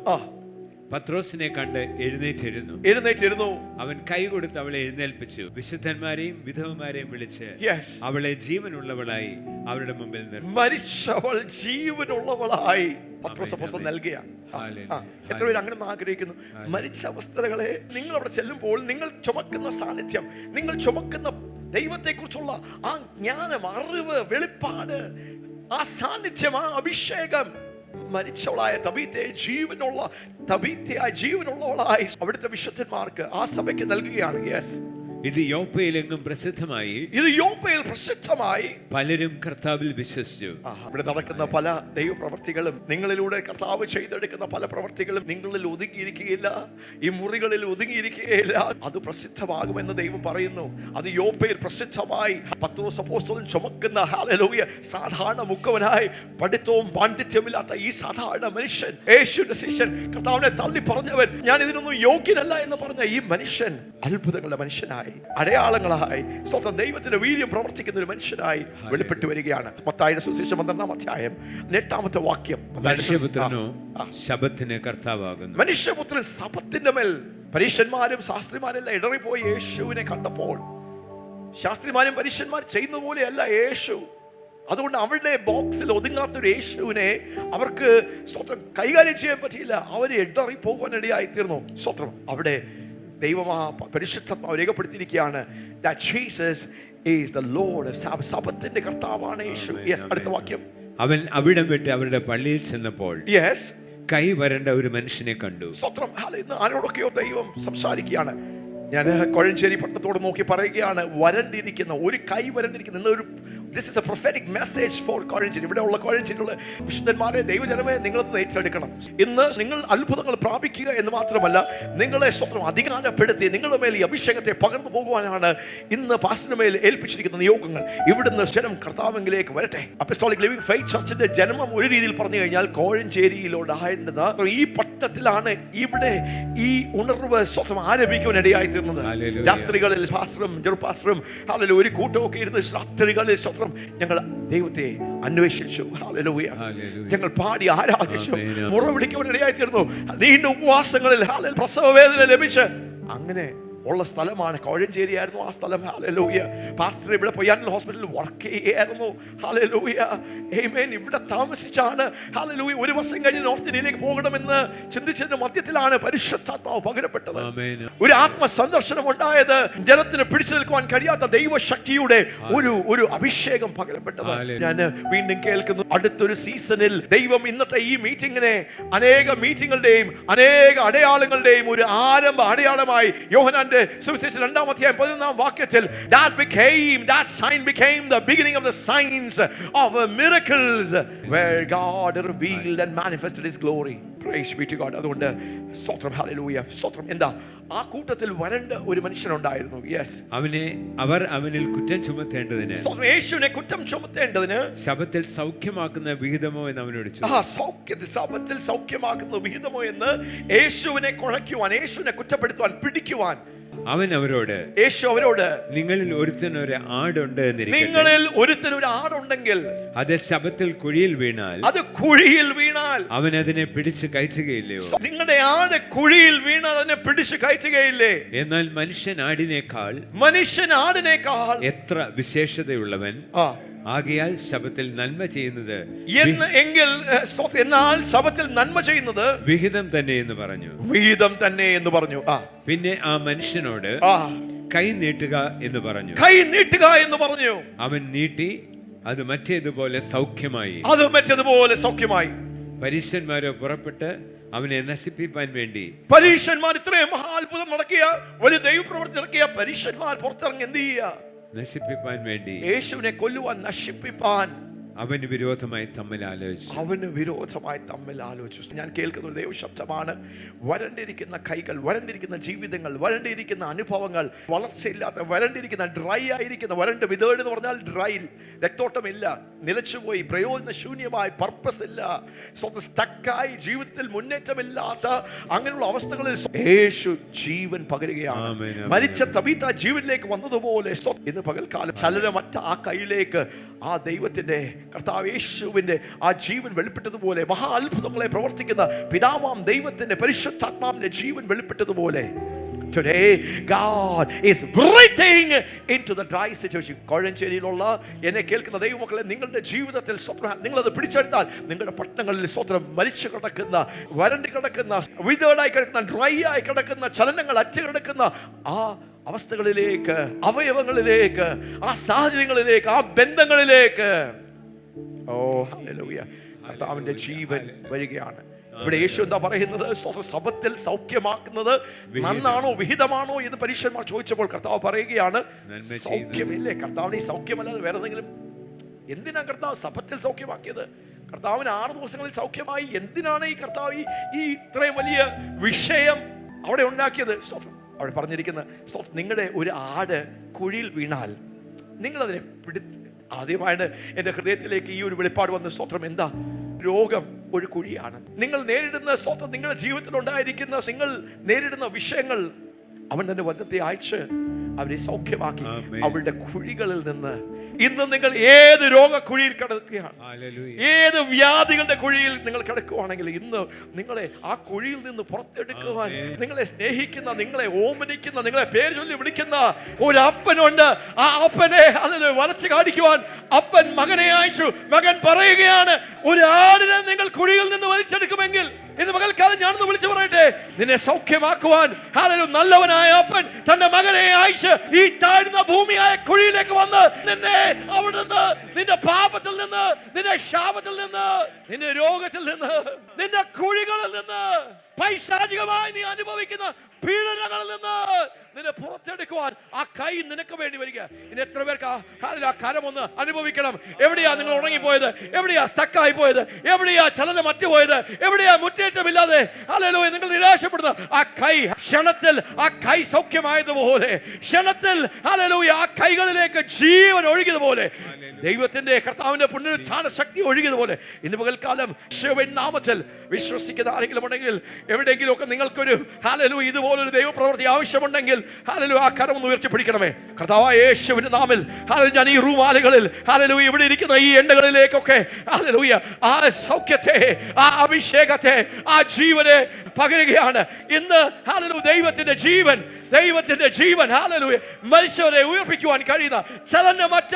പത്രോസിനെ കണ്ട് എഴുന്നേറ്റിരുന്നു. അവൻ കൈ കൊടുത്ത് അവളെ എഴുന്നേൽപ്പിച്ചു. വിശുദ്ധന്മാരെയും വിധവമാരെയും വിളിച്ച് അവളെ ജീവനുള്ളവളായി അവരുടെ മുമ്പിൽ നിർത്തി. മരിച്ചവൾ ജീവനുള്ളവളായി പത്രോസ് അപ്പോസ്തലൻ നൽകിയ. എത്ര പേര് അങ്ങനെ ആഗ്രഹിക്കുന്നു? മരിച്ച അവസ്ഥകളെ നിങ്ങൾ അവിടെ ചെല്ലുമ്പോൾ നിങ്ങൾ ചുമക്കുന്ന സാന്നിധ്യം, നിങ്ങൾ ചുമക്കുന്ന ദൈവത്തെക്കുറിച്ചുള്ള ആ ജ്ഞാനം, അറിവ്, വെളിപ്പാട്, ആ സാന്നിധ്യം, ആ അഭിഷേകം മരിച്ചവളായ തബീത്തയെ ജീവനുള്ളവളായി അവിടുത്തെ വിശുദ്ധന്മാർക്ക്, ആ സഭയ്ക്ക് നൽകുകയാണ്. യെസ്. ഇത് യോപ്പയിലെങ്ങും പ്രസിദ്ധമായി. പലരും കർത്താവിൽ വിശ്വസിച്ചു. ഇവിടെ നടക്കുന്ന പല ദൈവപ്രവർത്തികളും, നിങ്ങളിലൂടെ കർത്താവ് ചെയ്തെടുക്കുന്ന പല പ്രവർത്തികളും നിങ്ങളിൽ ഒതുങ്ങിയിരിക്കുകയില്ല, ഈ മുറികളിൽ ഒതുങ്ങിയിരിക്കുകയില്ല. അത് പ്രസിദ്ധമാകുമെന്ന് ദൈവം പറയുന്നു. അത് യോപ്പയിൽ പ്രസിദ്ധമായി പത്രോസ് അപ്പോസ്തലൻ ചുമക്കുന്ന, ഹല്ലേലൂയ, സാധാരണ മുഖവനായി പഠിത്തവും പാണ്ഡിത്യമില്ലാത്ത ഈ സാധാരണ മനുഷ്യൻ, യേശുവിന്റെ ശിഷ്യൻ, കർത്താവിനെ തള്ളി പറഞ്ഞവൻ, ഞാൻ ഇതിനൊന്നും യോഗ്യനല്ല എന്ന് പറഞ്ഞ ഈ മനുഷ്യൻ അത്ഭുതങ്ങളുടെ മനുഷ്യനായി, അടയാളങ്ങളായി, സ്വന്തം ദൈവത്തിന്റെ വീര്യം പ്രവർത്തിക്കുന്ന ഒരു മനുഷ്യനായി വെളിപ്പെട്ടു വരികയാണ്. മത്തായിയുടെ സുവിശേഷം 12-ാം അധ്യായം 8-ാമത്തെ വാക്യം. ശബത്തിന് കർത്താവാകുന്നു. മനുഷ്യപുത്രൻ ശബത്തിന്റെ മേൽ. പരീശന്മാരും ശാസ്ത്രിമാരെല്ലാം ഇടറിപ്പോയി യേശുവിനെ കണ്ടപ്പോൾ. ശാസ്ത്രിമാരും പരീശന്മാർ ചെയ്യുന്ന പോലെയല്ല യേശു. അതുകൊണ്ട് അവരുടെ ബോക്സിൽ ഒതുങ്ങാത്തൊരു യേശുവിനെ അവർക്ക് സ്വത്രം കൈകാര്യം ചെയ്യാൻ പറ്റിയില്ല. അവര് ഇടറി പോകുവാനിടയായി തീർന്നു. സ്വത്രം അവിടെ ദൈവമാ പരിശുദ്ധാത്മാവ് രേഖപ്പെടുത്തിയിരിക്കുകയാണ്. that Jesus is the Lord of Sabbath. സബത്തിന്റെ കർത്താവാണ് യേശു. യെസ്. അടുത്ത വാക്യം. അവൻ അവിടം വിട്ട് അവരുടെ പള്ളിയിൽ ചെന്നപ്പോൾ കൈ വരണ്ട ഒരു മനുഷ്യനെ കണ്ടു. സ്തോത്രം. ഇന്ന് ആരോടൊക്കെയോ ദൈവം സംസാരിക്കുകയാണ്. ഞാൻ കോഴഞ്ചേരി പട്ടണത്തോട് നോക്കി പറയുകയാണ്, വരണ്ടിരിക്കുന്ന ഒരു കൈ വരണ്ടിരിക്കുന്ന ഒരു This is a prophetic message for Kozhencherry. ഇവിടെ ഉള്ള കോഴഞ്ചേരിയുള്ള വിശുദ്ധന്മാരെ, ദൈവജനമേ, നിങ്ങളത് ഏറ്റെടുക്കണം. ഇന്ന് നിങ്ങൾ അത്ഭുതങ്ങൾ പ്രാപിക്കുക എന്ന് മാത്രമല്ല, നിങ്ങളെ സ്വന്തം അധികാരപ്പെടുത്തി നിങ്ങളുടെ മേൽ ഈ അഭിഷേകത്തെ പകർന്നു പോകുവാനാണ് ഇന്ന് പാസ്റ്ററിന്റെ മേൽ ഏൽപ്പിച്ചിരിക്കുന്ന നിയോഗങ്ങൾ. ഇവിടുന്ന് ജനം കർത്താവിലേക്ക് വരട്ടെ. അപ്പസ്റ്റോളിക് ലിവിംഗ് ഫെയ്ത്ത് ചർച്ചിന്റെ ജന്മം ഒരു രീതിയിൽ പറഞ്ഞു കഴിഞ്ഞാൽ കോഴഞ്ചേരിയിലുണ്ടായിരുന്ന ഈ പട്ടണത്തിലാണ് ഇവിടെ ഈ ഉണർവ് സ്വന്തം ആരംഭിക്കുവാൻ ഇടയായി തീർന്നത്. രാത്രികളിൽ പാസ്റ്ററും ചെറുപാസ്റ്ററും ഒരു കൂട്ടമൊക്കെ ഇരുന്ന് രാത്രികളിൽ സ്വന്തം ഞങ്ങൾ ദൈവത്തെ അന്വേഷിച്ചു. ഹല്ലേലൂയ. ഞങ്ങൾ പാടി ആരാധിച്ചു. മുറവിളിക്കുവാൻ ഇടയായി തീർന്നു. നീണ്ട ഉപവാസങ്ങളിൽ പ്രസവ വേദന ലഭിച്ച് അങ്ങനെ ഉള്ള സ്ഥലമാണ് കോഴഞ്ചേരി ആയിരുന്നു ആ സ്ഥലം. ഹല്ലേലൂയ. പാസ്റ്റർ ഇവിടെ പൊയ്യാനൽ ഹോസ്പിറ്റലിൽ വർക്ക് ചെയ്യായിരുന്നു. ഹല്ലേലൂയ. ആമേൻ. ഇവിടെ താമസിച്ചാണ് ഹല്ലേലൂയ ഒരു വർഷം കഴിഞ്ഞ് നോർത്ത് ഇന്ത്യയിലേക്ക് പോകണമെന്ന് ചിന്തിച്ചതിന്റെ മധ്യത്തിലാണ് പരിശുദ്ധാത്മാവ് പകരപ്പെട്ടത്. ഒരു ആത്മ സന്ദർശനം ഉണ്ടായത്. ജനത്തിന് പിടിച്ചു നിൽക്കുവാൻ കഴിയാത്ത ദൈവശക്തിയുടെ ഒരു അഭിഷേകം പകരപ്പെട്ടത് ഞാൻ വീണ്ടും കേൾക്കുന്നു. അടുത്തൊരു സീസണിൽ ദൈവം ഇന്നത്തെ ഈ മീറ്റിംഗിനെ അനേക മീറ്റിംഗുകളുടെയും അനേക അടയാളങ്ങളുടെയും ഒരു ആരംഭ അടയാളമായി യോഹന്നാൻ സുവിശേഷം 2-ാം അധ്യായം 11-ാം വാക്യത്തിൽ that sign became the beginning of the signs of miracles where God revealed and manifested his glory. Praise be to God. അതുകൊണ്ട് സ്തോത്രം. ഹല്ലേലൂയ. സ്തോത്രം. എന്താ ആ കൂട്ടത്തിൽ വരണ്ട ഒരു മനുഷ്യനുണ്ടായിരുന്നു. യെസ്. അവനിൽ കുറ്റം ചുമത്തേണ്ടതിന്, യേശുവിനെ കുറ്റം ചുമത്തേണ്ടതിന് ശബ്ബത്തിൽ സൗഖ്യമാക്കുന്ന വിഹിതമോ എന്ന് അവനോട് ചോദിച്ചു. ശബ്ബത്തിൽ സൗഖ്യമാക്കുന്ന വിഹിതമോ എന്ന് യേശുവിനെ കുഴയ്ക്കുവാൻ, യേശുവിനെ കുറ്റപ്പെടുത്തുവാൻ, പിടിക്കുവാൻ യേശു അവരോട് നിങ്ങളിൽ ഒരുത്തൻ ഒരു ആടുണ്ട് എന്നിരിക്കട്ടെ. നിങ്ങളിൽ ഒരുത്തൻ ഒരു ആടുണ്ടെങ്കിൽ അത് ശബ്ബത്തിൽ കുഴിയിൽ വീണാൽ അവൻ അതിനെ പിടിച്ച് കയറ്റുകയില്ലയോ? നിങ്ങളുടെ ആട് കുഴിയിൽ വീണാൽ അതിനെ പിടിച്ച് കയറ്റുകയില്ലേ? എന്നാൽ മനുഷ്യൻ ആടിനേക്കാൾ എത്ര വിശേഷതയുള്ളവൻ. ആകയാൽ ശബ്ബത്തിൽ നന്മ ചെയ്യുന്നത് എന്നാൽ ശബ്ബത്തിൽ നന്മ ചെയ്യുന്നത് വിഹിതം തന്നെ എന്ന് പറഞ്ഞു. പിന്നെ ആ മനുഷ്യനോട് കൈ നീട്ടുക എന്ന് പറഞ്ഞു. അവൻ നീട്ടി, അത് മറ്റേതുപോലെ സൗഖ്യമായി. പരീശന്മാരോ പുറപ്പെട്ട് അവനെ നശിപ്പിക്കാൻ വേണ്ടി, പരീശന്മാർ ഇത്രയും മഹാത്ഭുതം നടക്കിയ വലിയ ദൈവപ്രവൃത്തി നടക്കിയ പരീശന്മാർ പുറത്തിറങ്ങി എന്ത് ചെയ്യുക? നശിപ്പിക്കാൻ വേണ്ടി, യേശുവിനെ കൊല്ലുവാൻ, നശിപ്പിക്കാൻ അവന് വിരോധമായി തമ്മിൽ ആലോചിച്ചു. ഞാൻ കേൾക്കുന്ന ഒരു ദൈവശബ്ദമാണ്. വരണ്ടിരിക്കുന്ന കൈകൾ, വരണ്ടിരിക്കുന്ന ജീവിതങ്ങൾ, വരണ്ടിരിക്കുന്ന അനുഭവങ്ങൾ, വളർച്ചയില്ലാത്ത, വരണ്ടിരിക്കുന്ന, ഡ്രൈ ആയിരിക്കുന്ന, വരണ്ട് വിതേഡ് എന്ന് പറഞ്ഞാൽ ഡ്രൈ, രക്തോട്ടമില്ല, നിലച്ചുപോയി, പ്രയോജനശൂന്യമായി, പർപ്പസ് ഇല്ല, സ്റ്റക്കായി, ജീവിതത്തിൽ മുന്നേറ്റമില്ലാത്ത അങ്ങനെയുള്ള അവസ്ഥകളിൽ യേശു ജീവൻ പകരുകയാണ്. മരിച്ച തബീത്ത ജീവനിലേക്ക് വന്നതുപോലെ ഇന്ന് പകൽക്കാലം ചലനമറ്റ ആ കൈയിലേക്ക് ആ ദൈവത്തിന്റെ കർത്താവ് യേശുവിന്റെ ആ ജീവൻ വെളിപ്പെട്ടതുപോലെ, മഹാ അത്ഭുതങ്ങളെ പ്രവർത്തിക്കുന്ന പിതാവാം ദൈവത്തിന്റെ പരിശുദ്ധാത്മാവിന്റെ ജീവൻ വെളിപ്പെട്ടതുപോലെ today God is breathing into the dry situation. കോഴഞ്ചേരിയിലുള്ള എന്നെ കേൾക്കുന്ന ദൈവമക്കളെ, നിങ്ങളുടെ ജീവിതത്തിൽ നിങ്ങളത് പിടിച്ചെടുത്താൽ നിങ്ങളുടെ പട്ടണങ്ങളിൽ സ്വത്രം മരിച്ചു കിടക്കുന്ന, വരണ്ടി കിടക്കുന്ന, വിതേഡായി കിടക്കുന്ന, ഡ്രൈ ആയി കിടക്കുന്ന, ചലനങ്ങൾ അച്ചു കിടക്കുന്ന ആ അവസ്ഥകളിലേക്ക്, അവയവങ്ങളിലേക്ക്, ആ സാഹചര്യങ്ങളിലേക്ക്, ആ ബന്ധങ്ങളിലേക്ക് ഹല്ലേലൂയ കർത്താവിന്റെ ജീവൻ വരികയാണ്. ഇവിടെ യേശു എന്താ പറയുന്നത്? ശബ്ബത്തിൽ സൗഖ്യമാക്കുന്നത് നന്നാണോ വിഹിതമാണോ എന്ന് പരീശന്മാർ ചോദിച്ചപ്പോൾ കർത്താവ് പറയുകയാണ്, സൗഖ്യമില്ലേ? കർത്താവിന് ഈ സൗഖ്യമല്ലാതെ വേറെ എന്തെങ്കിലും? എന്തിനാ കർത്താവ് ശബ്ബത്തിൽ സൗഖ്യമാക്കിയത്? കർത്താവിന് 6 ദിവസങ്ങളിൽ സൗഖ്യമായി. എന്തിനാണ് ഈ കർത്താവ് ഈ ഇത്രയും വലിയ വിഷയം അവിടെ ഉണ്ടാക്കിയത്? അവിടെ പറഞ്ഞിരിക്കുന്ന നിങ്ങളുടെ ഒരു ആട് കുഴിയിൽ വീണാൽ നിങ്ങളതിനെ ആദ്യമായിട്ട് എൻ്റെ ഹൃദയത്തിലേക്ക് ഈ ഒരു വെളിപ്പാട് വന്ന സ്തോത്രം എന്താ? രോഗം ഒരു കുഴിയാണ്. നിങ്ങൾ നേരിടുന്ന സ്തോത്രം, നിങ്ങളുടെ ജീവിതത്തിൽ ഉണ്ടായിരിക്കുന്ന നിങ്ങൾ നേരിടുന്ന വിഷയങ്ങൾ അവൻ തന്നെ വചനത്തെ അയച്ച് അവരെ സൗഖ്യമാക്കി അവരുടെ കുഴികളിൽ നിന്ന്. ഇന്ന് നിങ്ങൾ ഏത് രോഗക്കുഴിയിൽ കിടക്കുകയാണ്, ഏത് വ്യാധികളുടെ കുഴിയിൽ നിങ്ങൾ കിടക്കുകയാണെങ്കിൽ ഇന്ന് നിങ്ങളെ ആ കുഴിയിൽ നിന്ന് പുറത്തെടുക്കുവാൻ, നിങ്ങളെ സ്നേഹിക്കുന്ന, നിങ്ങളെ ഓമനിക്കുന്ന, നിങ്ങളെ പേര് ചൊല്ലി വിളിക്കുന്ന ഒരു അപ്പനുണ്ട്. ആ അപ്പനെ അതിന് വരച്ച് കാണിക്കുവാൻ അപ്പൻ മകനെ അയച്ചു. മകൻ പറയുകയാണ്, ഒരു ആടിനെ നിങ്ങൾ കുഴിയിൽ നിന്ന് വലിച്ചെടുക്കുമെങ്കിൽ ഇന്ന് പകൽക്കാലം ഞാനൊന്ന് വിളിച്ചു പറയട്ടെ, നിന്നെ സൗഖ്യമാക്കുവാൻ നല്ലവനായ അപ്പൻ തന്റെ മകനെ അയച്ച് ഈ താഴ്ന്ന ഭൂമിയായ കുഴിയിലേക്ക് വന്ന് നിന്നെ അവിടുന്ന് നിന്റെ പാപത്തിൽ നിന്ന്, നിന്റെ ശാപത്തിൽ നിന്ന്, നിന്റെ രോഗത്തിൽ നിന്ന്, നിന്റെ കുഴികളിൽ നിന്ന് പൈശാചികമായി നീ അനുഭവിക്കുന്ന പീഡനങ്ങളിൽ നിന്ന് നിന്നെ പുറത്തെടുക്കുവാൻ ആ കൈ നിനക്ക് വേണ്ടി വരിക. ഇനി എത്ര പേർക്ക് ആ കരം ഒന്ന് അനുഭവിക്കണം? എവിടെയാ നിങ്ങൾ ഉണങ്ങിപ്പോയത്? എവിടെയാ സ്റ്റക്കായി പോയത്? എവിടെയാ ചലനം മറ്റുപോയത്? എവിടെയാ മുറ്റേറ്റമില്ലാതെ ഹല്ലേലൂയ നിങ്ങൾ നിരാശപ്പെടുന്ന ആ കൈ ക്ഷണത്തിൽ ആ കൈ സൗഖ്യമായതുപോലെ, ക്ഷണത്തിൽ ഹല്ലേലൂയ ആ കൈകളിലേക്ക് ജീവൻ ഒഴുകിയതുപോലെ, ദൈവത്തിന്റെ കർത്താവിന്റെ പുനരുത്ഥാന ശക്തി ഒഴുകിയതുപോലെ ഇന്ന് പകൽക്കാലം യേശുവിൻ നാമത്തിൽ വിശ്വസിക്കുന്ന ആരെങ്കിലും ഉണ്ടെങ്കിൽ, എവിടെയെങ്കിലും ഒക്കെ നിങ്ങൾക്കൊരു ഹല്ലേലൂയ ഇതുപോലൊരു ദൈവപ്രവൃത്തി ആവശ്യമുണ്ടെങ്കിൽ ഹല്ലേലൂയ ആ കരം ഒന്ന് ഉയർത്തിപ്പിടിക്കണമേ. കർത്താവായ യേശുവിന്റെ നാമത്തിൽ ഹല്ലേലൂയ ഞാൻ ഈ റൂമാലുകളിൽ ഹല്ലേലൂയ ഇവിടെ ഇരിക്കുന്ന ഈ എണ്ണകളിലേക്കൊക്കെ ഹല്ലേലൂയ ആ സൗഖ്യത്തെ, ആ അഭിഷേകത്തെ, ആ ജീവനെ പകരുകയാണ് ഇന്ന്. ഹല്ലേലൂയ ദൈവത്തിന്റെ ജീവൻ ഹല്ലേലൂയ മനുഷ്യരെ ഉയർപ്പിക്കുവാൻ കഴിയുന്ന ചലനമറ്റ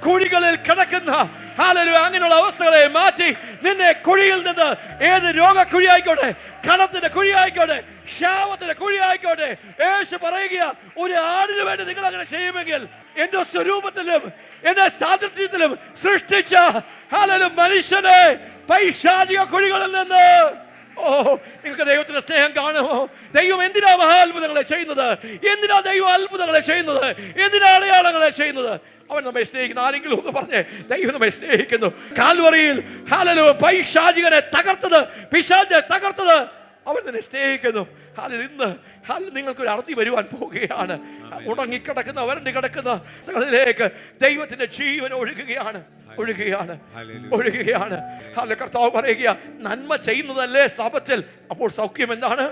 കുഴികളിൽ കിടക്കുന്ന ഹല്ലേലൂയ അങ്ങനെയുള്ള അവസ്ഥകളെ മാറ്റി നിന്നെ കുഴിയിൽ നിന്ന്, ഏത് രോഗക്കുഴി ആയിക്കോട്ടെ, കടത്തിന്റെ കുഴി ആയിക്കോട്ടെ, ക്ഷാമത്തിന്റെ കുഴി ആയിക്കോട്ടെ, യേശു പറയുക ഒരു ആടിന് വേണ്ടി നിങ്ങൾ അങ്ങനെ ചെയ്യുമെങ്കിൽ എന്റെ സ്വരൂപത്തിലും എന്റെ സാദൃശ്യത്തിലും സൃഷ്ടിച്ച ഹല്ലേലൂയ മനുഷ്യനെ പൈശാചിക കുഴികളിൽ നിന്ന്. ഓ, നിങ്ങൾക്ക് ദൈവത്തിന്റെ സ്നേഹം കാണുമോ? ദൈവം എന്തിനാ മഹാത്ഭുതങ്ങളെ ചെയ്യുന്നത്? എന്തിനാ ദൈവം അത്ഭുതങ്ങളെ ചെയ്യുന്നത്? എന്തിനാ അടയാളങ്ങളെ ചെയ്യുന്നത്? അവൻ നമ്മെ സ്നേഹിക്കുന്നു. ആരെങ്കിലും ഒന്ന് പറഞ്ഞേ, ദൈവം നമ്മെ സ്നേഹിക്കുന്നു. കാൽവറിയിൽ ഹല്ലേലൂയ പൈശാചികനെ തകർത്തത്, പിശാചിനെ തകർത്തത് അവൻ തന്നെ സ്നേഹിക്കുന്നു. ഹല്ലേലൂയ ഇന്ന് നിങ്ങൾക്കൊരു അറുതി വരുവാൻ പോവുകയാണ്. ഉണങ്ങിക്കിടക്കുന്ന, വരണ്ടി കിടക്കുന്ന സ്ഥലങ്ങളിലേക്ക് ദൈവത്തിന്റെ ജീവൻ ഒഴുകുകയാണ്. കർത്താവ് പറയുക, നന്മ ചെയ്യുന്നതല്ലേ സബത്തിൽ. അപ്പോൾ സൗഖ്യം എന്താണ്?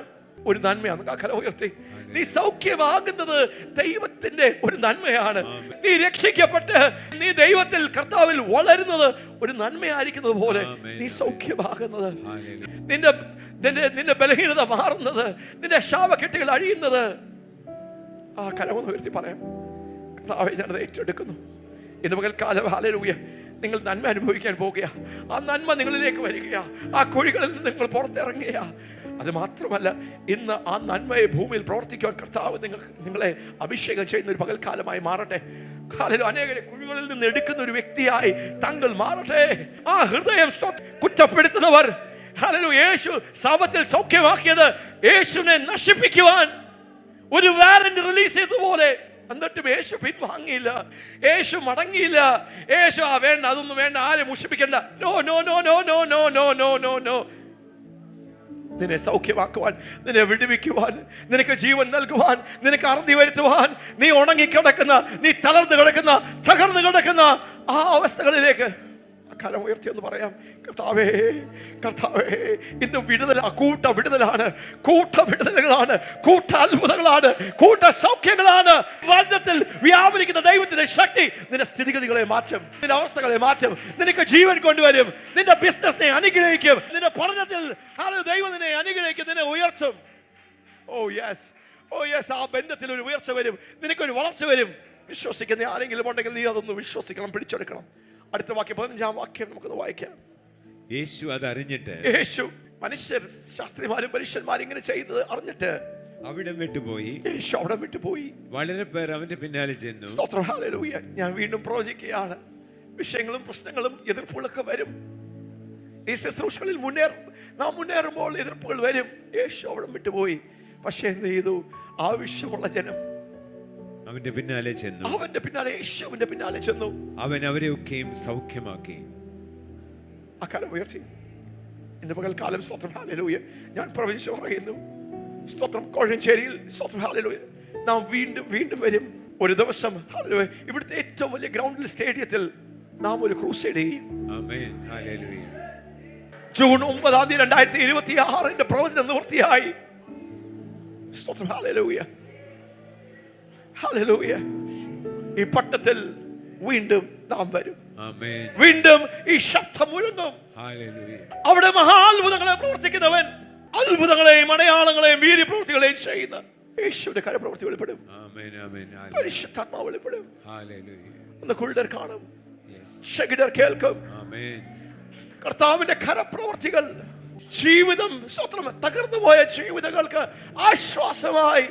ഒരു നന്മയാണ്. കരം ഉയർത്തി. നീ സൗഖ്യമാകുന്നത് ദൈവത്തിന്റെ ഒരു നന്മയാണ്. നീ രക്ഷിക്കപ്പെട്ട് നീ ദൈവത്തിൽ കർത്താവിൽ വളരുന്നത് ഒരു നന്മയായിരിക്കുന്നത് പോലെ നീ സൗഖ്യമാകുന്നത്, നിന്റെ ബലഹീനത മാറുന്നത്, നിന്റെ ശാപക്കെട്ടുകൾ അഴിയുന്നത്. ആ കരമൊന്ന് ഉയർത്തി പറയാം, കർത്താവേ ഞാനത് ഏറ്റെടുക്കുന്നു. ഇന്ന് പകൽക്കാലം ഹല്ലേലൂയ നിങ്ങൾ നന്മ അനുഭവിക്കാൻ പോകുക. ആ നന്മ നിങ്ങളിലേക്ക് വരിക. ആ കുഴികളിൽ നിന്ന് നിങ്ങൾ പുറത്തിറങ്ങുക. അത് മാത്രമല്ല, ഇന്ന് ആ നന്മയെ ഭൂമിയിൽ പ്രവർത്തിക്കുവാൻ കർത്താവ് നിങ്ങളെ അഭിഷേകം ചെയ്യുന്ന ഒരു പകൽക്കാലമായി മാറട്ടെ. അനേക കുഴികളിൽ നിന്ന് എടുക്കുന്ന ഒരു വ്യക്തിയായി താങ്കൾ മാറട്ടെ. ആ ഹൃദയം കുറ്റപ്പെടുത്തുന്നവർ യേശു സാപത്തിൽ സൗഖ്യമാക്കിയത് യേശുവിനെ നശിപ്പിക്കുവാൻ ഒരു വാറന്റ് റിലീസ് ചെയ്തതുപോലെ, എന്നിട്ടും യേശു പിൻവാങ്ങിയില്ല, യേശു മടങ്ങിയില്ല. യേശു വേണ്ട, അതൊന്നും വേണ്ട, ആരെ മുഷിപ്പിക്കണ്ട. No no no no no no no no no no നിന്നെ സൗഖ്യമാക്കുവാൻ, നിന്നെ വിടുവിക്കുവാൻ, നിനക്ക് ജീവൻ നൽകുവാൻ, നിനക്ക് അറുതി വരുത്തുവാൻ, നീ ഉണങ്ങിക്കിടക്കുന്ന, നീ തളർന്നു കിടക്കുന്ന, തകർന്നു കിടക്കുന്ന ആ അവസ്ഥകളിലേക്ക് കരം ഉയർത്തി എന്ന് പറയാം. കർത്താവേ, കർത്താവേ, ഇന്ന് കൂട്ട വിടുതലുകളാണ്, കൂട്ട അത്ഭുതങ്ങളാണ്, കൂട്ട സൗഖ്യങ്ങളാണ്. വാഗ്ദത്തത്തിൽ വ്യാപരിക്കുന്ന ദൈവത്തിന്റെ ശക്തി നിന്റെ സ്ഥിതിഗതികളെ മാറ്റും, നിന്റെ അവസ്ഥകളെ മാറ്റും, നിനക്ക് ജീവൻ കൊണ്ടുവരും, നിന്റെ ബിസിനസിനെ അനുഗ്രഹിക്കും, നിന്റെ പഠനത്തിൽ ദൈവം നിന്നെ അനുഗ്രഹിക്കും, നിന്നെ ഉയർത്തും. ഓ യെസ്, ഓ യെസ്, ആ ബന്ധത്തിൽ ഒരു ഉയർച്ച വരും, നിനക്കൊരു വളർച്ച വരും. വിശ്വസിക്കുന്ന ആരെങ്കിലും ഉണ്ടെങ്കിൽ നീ അതൊന്ന് വിശ്വസിക്കണം, പിടിച്ചെടുക്കണം. അടുത്ത വാക്യം, 15-ാം വാക്യം നമുക്കൊന്ന് വായിക്കാം. യേശു അത് അറിഞ്ഞിട്ട്, യേശു മനുഷ്യർ ശാസ്ത്രിമാരും പരീക്ഷന്മാരും ഇങ്ങനെ ചെയ്യുന്നത് അറിഞ്ഞിട്ട് അവിടം വിട്ടുപോയി. യേശു അവിടം വിട്ടുപോയി. വളരെ പേർ അവന്റെ പിന്നാലെ ചെന്നു. സ്തോത്രം, ഹല്ലേലൂയ. ഞാൻ വീണ്ടും പ്രവചിക്കുകയാണ്, വിഷയങ്ങളും പ്രശ്നങ്ങളും എതിർപ്പുകളൊക്കെ വരും. ഈ ശുശ്രൂഷകളിൽ നാം മുന്നേറുമ്പോൾ എതിർപ്പുകൾ വരും. യേശു അവിടം വിട്ടുപോയി. പക്ഷേ എന്ത് ചെയ്തു? ആവശ്യമുള്ള ജനം അവന്റെ പിന്നാലെ ചെന്നു. യേശുവിന്റെ പിന്നാലെ ചെന്നു. അവൻ അവരെ ഒക്കെയും സൗഖ്യമാക്കി. അക്കാലം ഉയർത്തി. ഇന്ന് പകൽക്കാലം സ്തോത്രം, ഹല്ലേലൂയ, ഞാൻ പ്രവചിച്ചു പറയുന്നു. സ്തോത്രം, കോഴഞ്ചേരിയിൽ സ്തോത്രം, ഹല്ലേലൂയ, നാം വീണ്ടും വീണ്ടും വരും. ഒരു ദിവസം ഹല്ലേലൂയ ഇവിടുത്തെ ഏറ്റവും വലിയ ഗ്രൗണ്ടിൽ, സ്റ്റേഡിയത്തിൽ നാം ഒരു ക്രൂസൈഡ് ചെയ്യും. ആമേൻ, ഹല്ലേലൂയ. ജൂൺ 9-ാം തീയതി 2026 പ്രവചനം നിവൃത്തിയായി. സ്തോത്രം, ഹല്ലേലൂയ, ഹല്ലേലൂയ. ഈ പട്ടത്തിൽ വീണ്ടും നാം വരും. ആമേൻ. വീണ്ടും ഈ ശബ്ദം മുഴങ്ങും. ഹല്ലേലൂയ. അവിടെ മഹാത്ഭുതങ്ങളെ പ്രവർത്തിക്കുന്നവൻ, അത്ഭുതങ്ങളെയും അടയാളങ്ങളെയും വീര്യപ്രവൃത്തികളെയും ചെയ്യുന്ന യേശുവിന്റെ കരപ്രവൃത്തി വെളിപ്പെടും. ആമേൻ, ആമേൻ. പരിശുദ്ധാത്മാവ് വെളിപ്പെടും. ഹല്ലേലൂയ. ഒന്ന് കുരുടർ കാണും, ശകിടർ കേൾക്കും. ആമേൻ. കർത്താവിന്റെ കരപ്രവൃത്തികൾ ജീവിതം, സ്വത്രം, തകർന്നു പോയ ജീവിതങ്ങൾക്ക് ആശ്വാസമായി.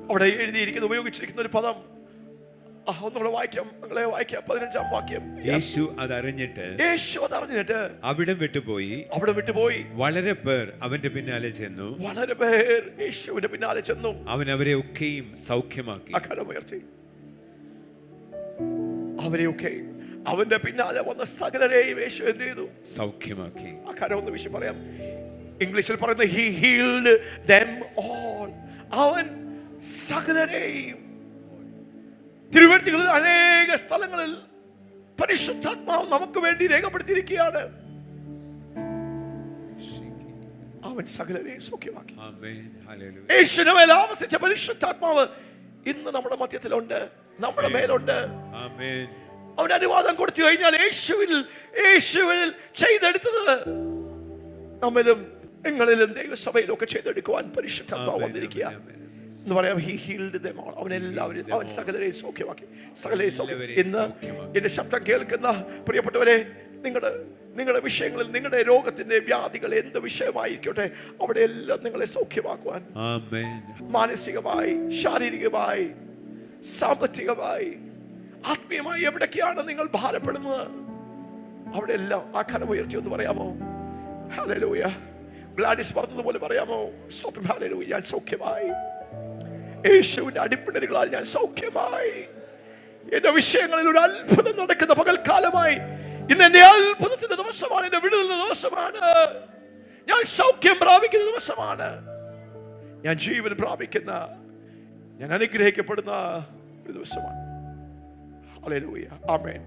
അവിടെ എഴുതിയിരിക്കുന്ന, ഉപയോഗിച്ചിരിക്കുന്ന ഒരു പദം ഒന്നുകൂടെ വായിക്കാം, 15-ാം വാക്യം. യേശു അതറിഞ്ഞിട്ട് അവിടം വിട്ടുപോയി വളരെ പേർ അവന്റെ പിന്നാലെ ചെന്നു. യേശുവിന്റെ പിന്നാലെ ചെന്നു. അവൻ അവരെ ഒക്കെയും സൗഖ്യമാക്കി. അവരെയൊക്കെയും അവന്റെ പിന്നാലെ വന്ന സകലരെയും യേശു എന്ത് ചെയ്തു? സൗഖ്യമാക്കി. ഒന്ന് വിഷയം പറയാം. ഇംഗ്ലീഷിൽ പറയുന്നത് he healed them all. അവൻ സകലരെയും. തിരുവെഴുത്തുകളിൽ അനേക സ്ഥലങ്ങളിൽ പരിശുദ്ധാത്മാവ് നമുക്ക് വേണ്ടി രേഖപ്പെടുത്തിയിരിക്കുകയാണ്. അവൻ സകലരെയും സൗഖ്യമാക്കി. യേശുവിന്റെ മേൽ ആവസിച്ച പരിശുദ്ധാത്മാവ് ഇന്ന് നമ്മുടെ മധ്യത്തിലുണ്ട്, നമ്മുടെ മേലുണ്ട്. അവൻ അനുവാദം കൊടുത്തു കഴിഞ്ഞാൽ യേശുവിൽ ചെയ്തെടുത്തത് നമ്മിലും നിങ്ങളിലും ദൈവസഭയിലും ഒക്കെ ചെയ്തെടുക്കുവാൻ പരിശുദ്ധാത്മാവ് വന്നിരിക്കുക എന്ന് പറയാം. he healed them all. അവൻ സകലരെയും സൗഖ്യമാക്കി. ഇന്ന് എന്റെ ശബ്ദം കേൾക്കുന്ന പ്രിയപ്പെട്ടവരെ, നിങ്ങളുടെ വിഷയങ്ങളിൽ, നിങ്ങളുടെ രോഗത്തിന്റെ വ്യാധികൾ എന്ത് വിഷയമായിരിക്കട്ടെ, അവിടെ എല്ലാം നിങ്ങളെ സൗഖ്യമാക്കുവാൻ, മാനസികമായി, ശാരീരികമായി, സാമ്പത്തികമായി, ആത്മീയമായി എവിടൊക്കെയാണ് നിങ്ങൾ ഭാരപ്പെടുന്നത്, അവിടെ എല്ലാം ആ കരമുയർത്തി ഒന്ന് പറയാമോ? ഹല്ലേലൂയ. ഗ്ലാഡിസ് പറഞ്ഞതുപോലെ പറയാമോ? സ്തോത്രം. ഹല്ലേലൂയ. ഞാൻ സൗഖ്യമായി, യേശുവിന്റെ അടിപ്പിണരുകളാൽ ഞാൻ സൗഖ്യമായി. എന്റെ വിഷയങ്ങളിൽ ഒരു അത്ഭുതം നടക്കുന്ന പകൽക്കാലമായി. ഇന്ന് എന്റെ അത്ഭുതത്തിന്റെ ദിവസമാണ്, എന്റെ വിടുതലിന്റെ ദിവസമാണ്, ഞാൻ സൗഖ്യം പ്രാപിക്കുന്ന ദിവസമാണ്, ഞാൻ ജീവൻ പ്രാപിക്കുന്ന, ഞാൻ അനുഗ്രഹിക്കപ്പെടുന്ന ഒരു ദിവസമാണ്. ഹല്ലേലൂയ. ആമേൻ.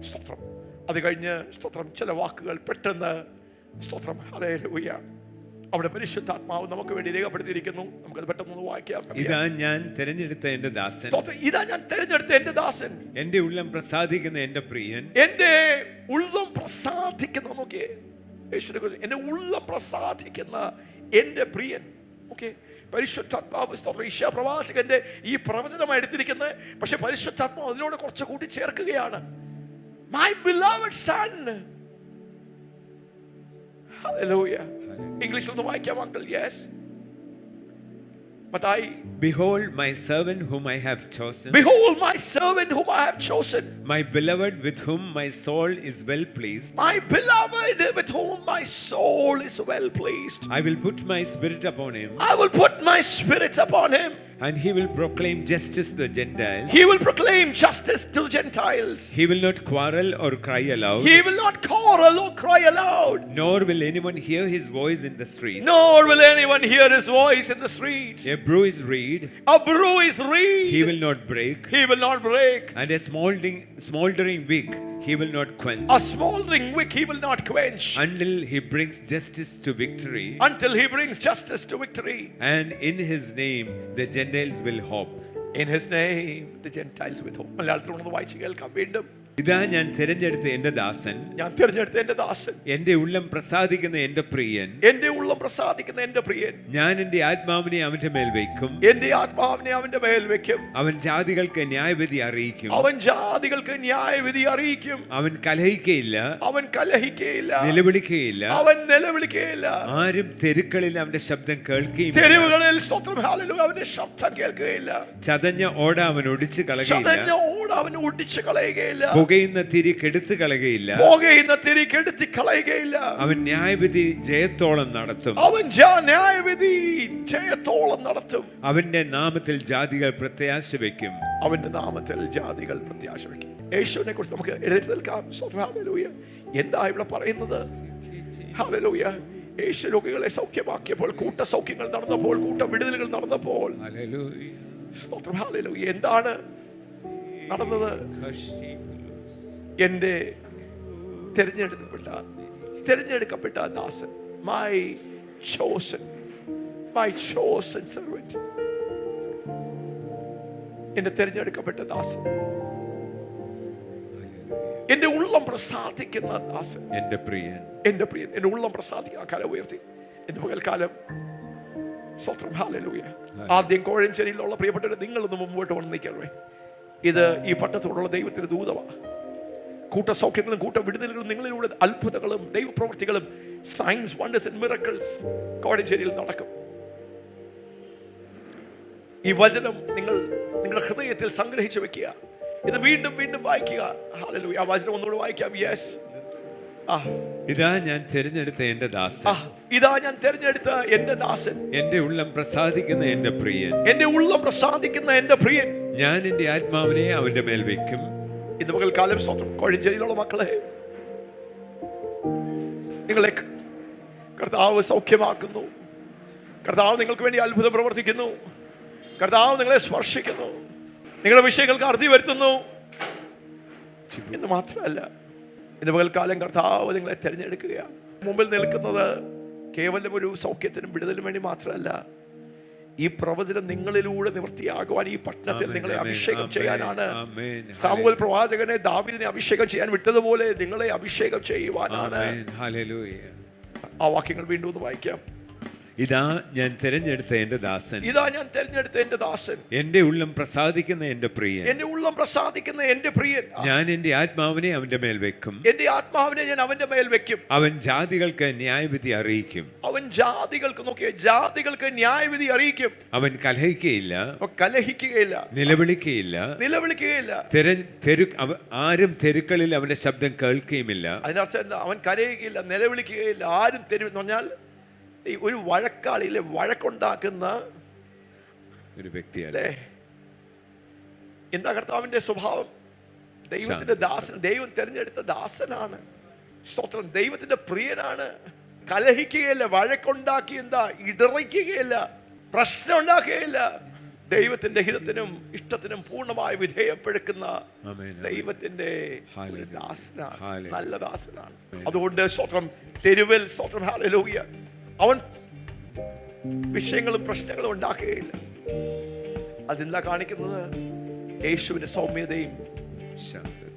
സ്തോത്രം. അത് കഴിഞ്ഞ് സ്തോത്രം ചില വാക്കുകൾ പെട്ടെന്ന് സ്തോത്രം. ഹല്ലേലൂയ. അവിടെ പരിശുദ്ധാത്മാവ് നമുക്ക് വേണ്ടി രേഖപ്പെടുത്തിയിരിക്കുന്നു. നമുക്കത് പെട്ടെന്ന് വായിക്കാം. ഇതാ ഞാൻ തിരഞ്ഞെടുത്ത എന്റെ ദാസൻ, ഇതാ ഞാൻ തിരഞ്ഞെടുത്ത എന്റെ ദാസൻ, എന്റെ ഉള്ളം പ്രസാദിക്കുന്ന എന്റെ പ്രിയൻ. എന്റെ ഉള്ളം പ്രസാദിക്കുന്ന, നോക്കിയേ, എന്റെ ഉള്ളം പ്രസാദിക്കുന്ന എന്റെ പ്രിയൻ. ഓക്കെ, പരിശുദ്ധാത്മാവ് ഈശാ പ്രവാചകന്റെ ഈ പ്രവചനമായി എടുത്തിരിക്കുന്നത്. പക്ഷെ പരിശുദ്ധാത്മാവ് അതിനോട് കുറച്ച് കൂടി ചേർക്കുകയാണ്. My beloved son. Hallelujah. ഇംഗ്ലീഷിൽ ഒന്ന് വായിക്കാം uncle. Yes. Behold my servant whom I have chosen. Behold my servant whom I have chosen. My beloved with whom my soul is well pleased. My beloved with whom my soul is well pleased. I will put my spirit upon him. I will put my spirit upon him. And he will proclaim justice to the Gentiles. He will proclaim justice to the Gentiles. He will not quarrel or cry aloud. He will not quarrel or cry aloud. Nor will anyone hear his voice in the street. Nor will anyone hear his voice in the street. A bruised reed. A bruised reed. He will not break. He will not break. And a smoldering wick he will not quench. A smoldering wick he will not quench. Until he brings justice to victory. Until he brings justice to victory. And in his name the Gentiles will hope. In his name the Gentiles will hope. മലയാളത്തിൽ വായിച്ചു കേൾക്കാം വീണ്ടും. ഇതാ ഞാൻ തിരഞ്ഞെടുത്ത എന്റെ ദാസൻ, ഞാൻ തിരഞ്ഞെടുത്ത എന്റെ ദാസൻ, എന്റെ ഉള്ളം പ്രസാദിക്കുന്ന എന്റെ പ്രിയൻ, എന്റെ ഉള്ളം പ്രസാദിക്കുന്ന എന്റെ പ്രിയൻ. ഞാൻ എന്റെ ആത്മാവിനെ അവന്റെ മേൽ വയ്ക്കും. എന്റെ ആത്മാവിനെ അവന്റെ മേൽ വയ്ക്കും. അവൻ ജാതികൾക്ക് ന്യായവിധി അറിയിക്കും. അവൻ ജാതികൾക്ക് ന്യായവിധി അറിയിക്കും. അവൻ കലഹിക്കയില്ല. അവൻ കലഹിക്കയില്ല. നിലവിളിക്കയില്ല. അവൻ നിലവിളിക്കയില്ല. ആരും തെരുക്കളിൽ അവന്റെ ശബ്ദം കേൾക്കുകയില്ല. തെരുവുകളിൽ സ്തോത്രം ഹല്ലേലൂയ അവന്റെ ശബ്ദം കേൾക്കുകയില്ല. ചതഞ്ഞ ഓട അവൻ ഒടിച്ചു കളയുകയില്ല. ചതഞ്ഞ ഓട അവൻ ഒടിച്ചു കളയുകയില്ല. പുകയുന്ന തിരി കെടുത്തു കളയുകയില്ല. പുകയുന്ന തിരി കെടുത്തി കളയുകയില്ല. അവൻ ന്യായവിധി ജയത്തോളം നടത്തും. അവൻ ന്യായവിധി ജയത്തോളം നടത്തും. അവന്റെ നാമത്തിൽ ജാതികൾ പ്രത്യാശ വയ്ക്കും. അവന്റെ നാമത്തിൽ ജാതികൾ പ്രത്യാശ വയ്ക്കും. യേശുവിനെ കുറിച്ച് നമുക്ക് എഴുന്നേറ്റ് നിൽക്കാം. ഹല്ലേലൂയ. എന്താ ഇവിടെ പറയുന്നത്? ഹല്ലേലൂയ. യേശു രോഗികളെ സൗഖ്യമാക്കിയപ്പോൾ, കൂട്ട സൗഖ്യങ്ങൾ നടന്നപ്പോൾ, കൂട്ട വിടുതലുകൾ നടന്നപ്പോൾ, സ്തോത്രം ഹല്ലേലൂയ, എന്താണ് നടന്നത്? എന്റെ തിരഞ്ഞെടുക്കപ്പെട്ട ദാസൻ, my chosen servant, എന്റെ തിരഞ്ഞെടുക്കപ്പെട്ട ദാസൻ, എന്റെ ഉള്ളം പ്രസാദിക്കുന്ന ദാസൻ, എന്റെ പ്രിയൻ, എന്റെ ഉള്ളം പ്രസാദിക്കുന്ന. കര ഉയർത്തി എന്റെ പകൽക്കാലം സ്തോത്രം ഹല്ലേലൂയ. ആദ്യം കോഴഞ്ചേരിയിലുള്ള പ്രിയപ്പെട്ടവരെ, നിങ്ങളൊന്ന് മുമ്പോട്ട് വന്ന് നിൽക്കണമേ. ഇത് ഈ പട്ടണത്തോടുള്ള ദൈവത്തിന്റെ ദൂതമാണ്. കൂട്ട സൗഖ്യങ്ങളും കൂട്ട വിടുതലുകളും നിങ്ങളിലൂടെ അത്ഭുതങ്ങളും ദൈവപ്രവൃത്തികളും സയൻസ് വണ്ടേഴ്സ് ആൻഡ് മിറക്കിൾസ് കോഴഞ്ചേരിയിൽ നടക്കും. ഈ വചനം നിങ്ങളുടെ ഹൃദയത്തിൽ സംഗ്രഹിച്ചു വെക്കുക. ഇത് വീണ്ടും വീണ്ടും വായിക്കുക. ഹല്ലേലൂയ. ആ വചനം ഒന്നുകൂടെ വായിക്കാം. യെസ്. ഇതാ ഞാൻ തിരഞ്ഞെടുത്ത എന്റെ ദാസൻ, ഇതാ ഞാൻ തിരഞ്ഞെടുത്ത എന്റെ ദാസൻ, എന്റെ ഉള്ളം പ്രസാദിക്കുന്ന എന്റെ പ്രിയൻ, എന്റെ ഉള്ളം പ്രസാദിക്കുന്ന എന്റെ പ്രിയൻ. ഞാൻ എന്റെ ആത്മാവിനെ അവന്റെ മേൽ വെക്കും. ഇന്ന് പകൽക്കാലം സ്തോത്രം. കോഴഞ്ചേരിയിലുള്ള മക്കളെ, നിങ്ങളെ കർത്താവ് സൗഖ്യമാക്കുന്നു. കർത്താവ് നിങ്ങൾക്ക് വേണ്ടി അത്ഭുതം പ്രവർത്തിക്കുന്നു. കർത്താവ് നിങ്ങളെ സ്പർശിക്കുന്നു. നിങ്ങളുടെ വിഷയങ്ങൾക്ക് അറുതി വരുത്തുന്നു എന്ന് മാത്രമല്ല, ഇന്ന് പകൽക്കാലം കർത്താവ് നിങ്ങളെ തിരഞ്ഞെടുക്കുകയാണ്. മുമ്പിൽ നിൽക്കുന്നത് കേവലം ഒരു സൗഖ്യത്തിനും വിടുതലിനും വേണ്ടി മാത്രമല്ല, ഈ പ്രവചനം നിങ്ങളിലൂടെ നിവൃത്തിയാകുവാൻ ഈ പട്ടണത്തിൽ നിങ്ങളെ അഭിഷേകം ചെയ്യാനാണ്. സാമുവേൽ പ്രവാചകനെ ദാവീദിനെ അഭിഷേകം ചെയ്യാൻ വിട്ടതുപോലെ നിങ്ങളെ അഭിഷേകം ചെയ്യുവാനാണ്. ആ വാക്യങ്ങൾ വീണ്ടും ഒന്ന് വായിക്കാം. ഇതാ ഞാൻ തിരഞ്ഞെടുത്ത എന്റെ ദാസൻ, ഇതാ ഞാൻ തിരഞ്ഞെടുത്ത എന്റെ ദാസൻ, എന്റെ ഉള്ളം പ്രസാദിക്കുന്ന എന്റെ പ്രിയൻ, എന്റെ ഉള്ളം പ്രസാദിക്കുന്ന എന്റെ പ്രിയൻ. ഞാൻ എന്റെ ആത്മാവിനെ അവന്റെ മേൽ വെക്കും. എന്റെ ആത്മാവിനെ ഞാൻ അവന്റെ മേൽ വെക്കും. അവൻ ജാതികൾക്ക് ന്യായവിധി അറിയിക്കും. അവൻ ജാതികൾക്ക്, നോക്കിയ, ജാതികൾക്ക് ന്യായവിധി അറിയിക്കും. അവൻ കലഹിക്കുകയില്ല, കലഹിക്കുകയില്ല, നിലവിളിക്കുകയില്ല, ആരും തെരുക്കളിൽ അവന്റെ ശബ്ദം കേൾക്കുകയുമില്ല. അതിനർത്ഥം എന്താ? അവൻ കരയുകയില്ല, നിലവിളിക്കുകയില്ല, ആരും തെരുവ് എന്ന് പറഞ്ഞാൽ ഒരു വഴക്കാളിയിലെ വഴക്കുണ്ടാക്കുന്ന ഒരു വ്യക്തിയല്ലേ. എന്താ കർത്താവിന്റെ സ്വഭാവം? ദൈവത്തിന്റെ ദാസൻ, ദൈവം തിരഞ്ഞെടുത്ത ദാസനാണ്. സ്തോത്രം. ദൈവത്തിന്റെ പ്രിയനാണ്. കലഹിക്കുകയില്ല, വഴക്കുണ്ടാക്കി എന്താ ഇടറിക്കുകയില്ല, പ്രശ്നം ഉണ്ടാക്കുകയില്ല. ദൈവത്തിന്റെ ഹിതത്തിനും ഇഷ്ടത്തിനും പൂർണ്ണമായി വിധേയപ്പെടുക്കുന്ന ദൈവത്തിന്റെ ദാസനാണ്, നല്ല ദാസനാണ്. അതുകൊണ്ട് സ്തോത്രം, തെരുവിൽ സ്തോത്രം, ഹല്ലേലൂയ, അവൻ വിഷയങ്ങളും പ്രശ്നങ്ങളും ഉണ്ടാക്കുകയില്ല. അതെന്താ കാണിക്കുന്നത്? യേശുവിന്റെ സൗമ്യതയും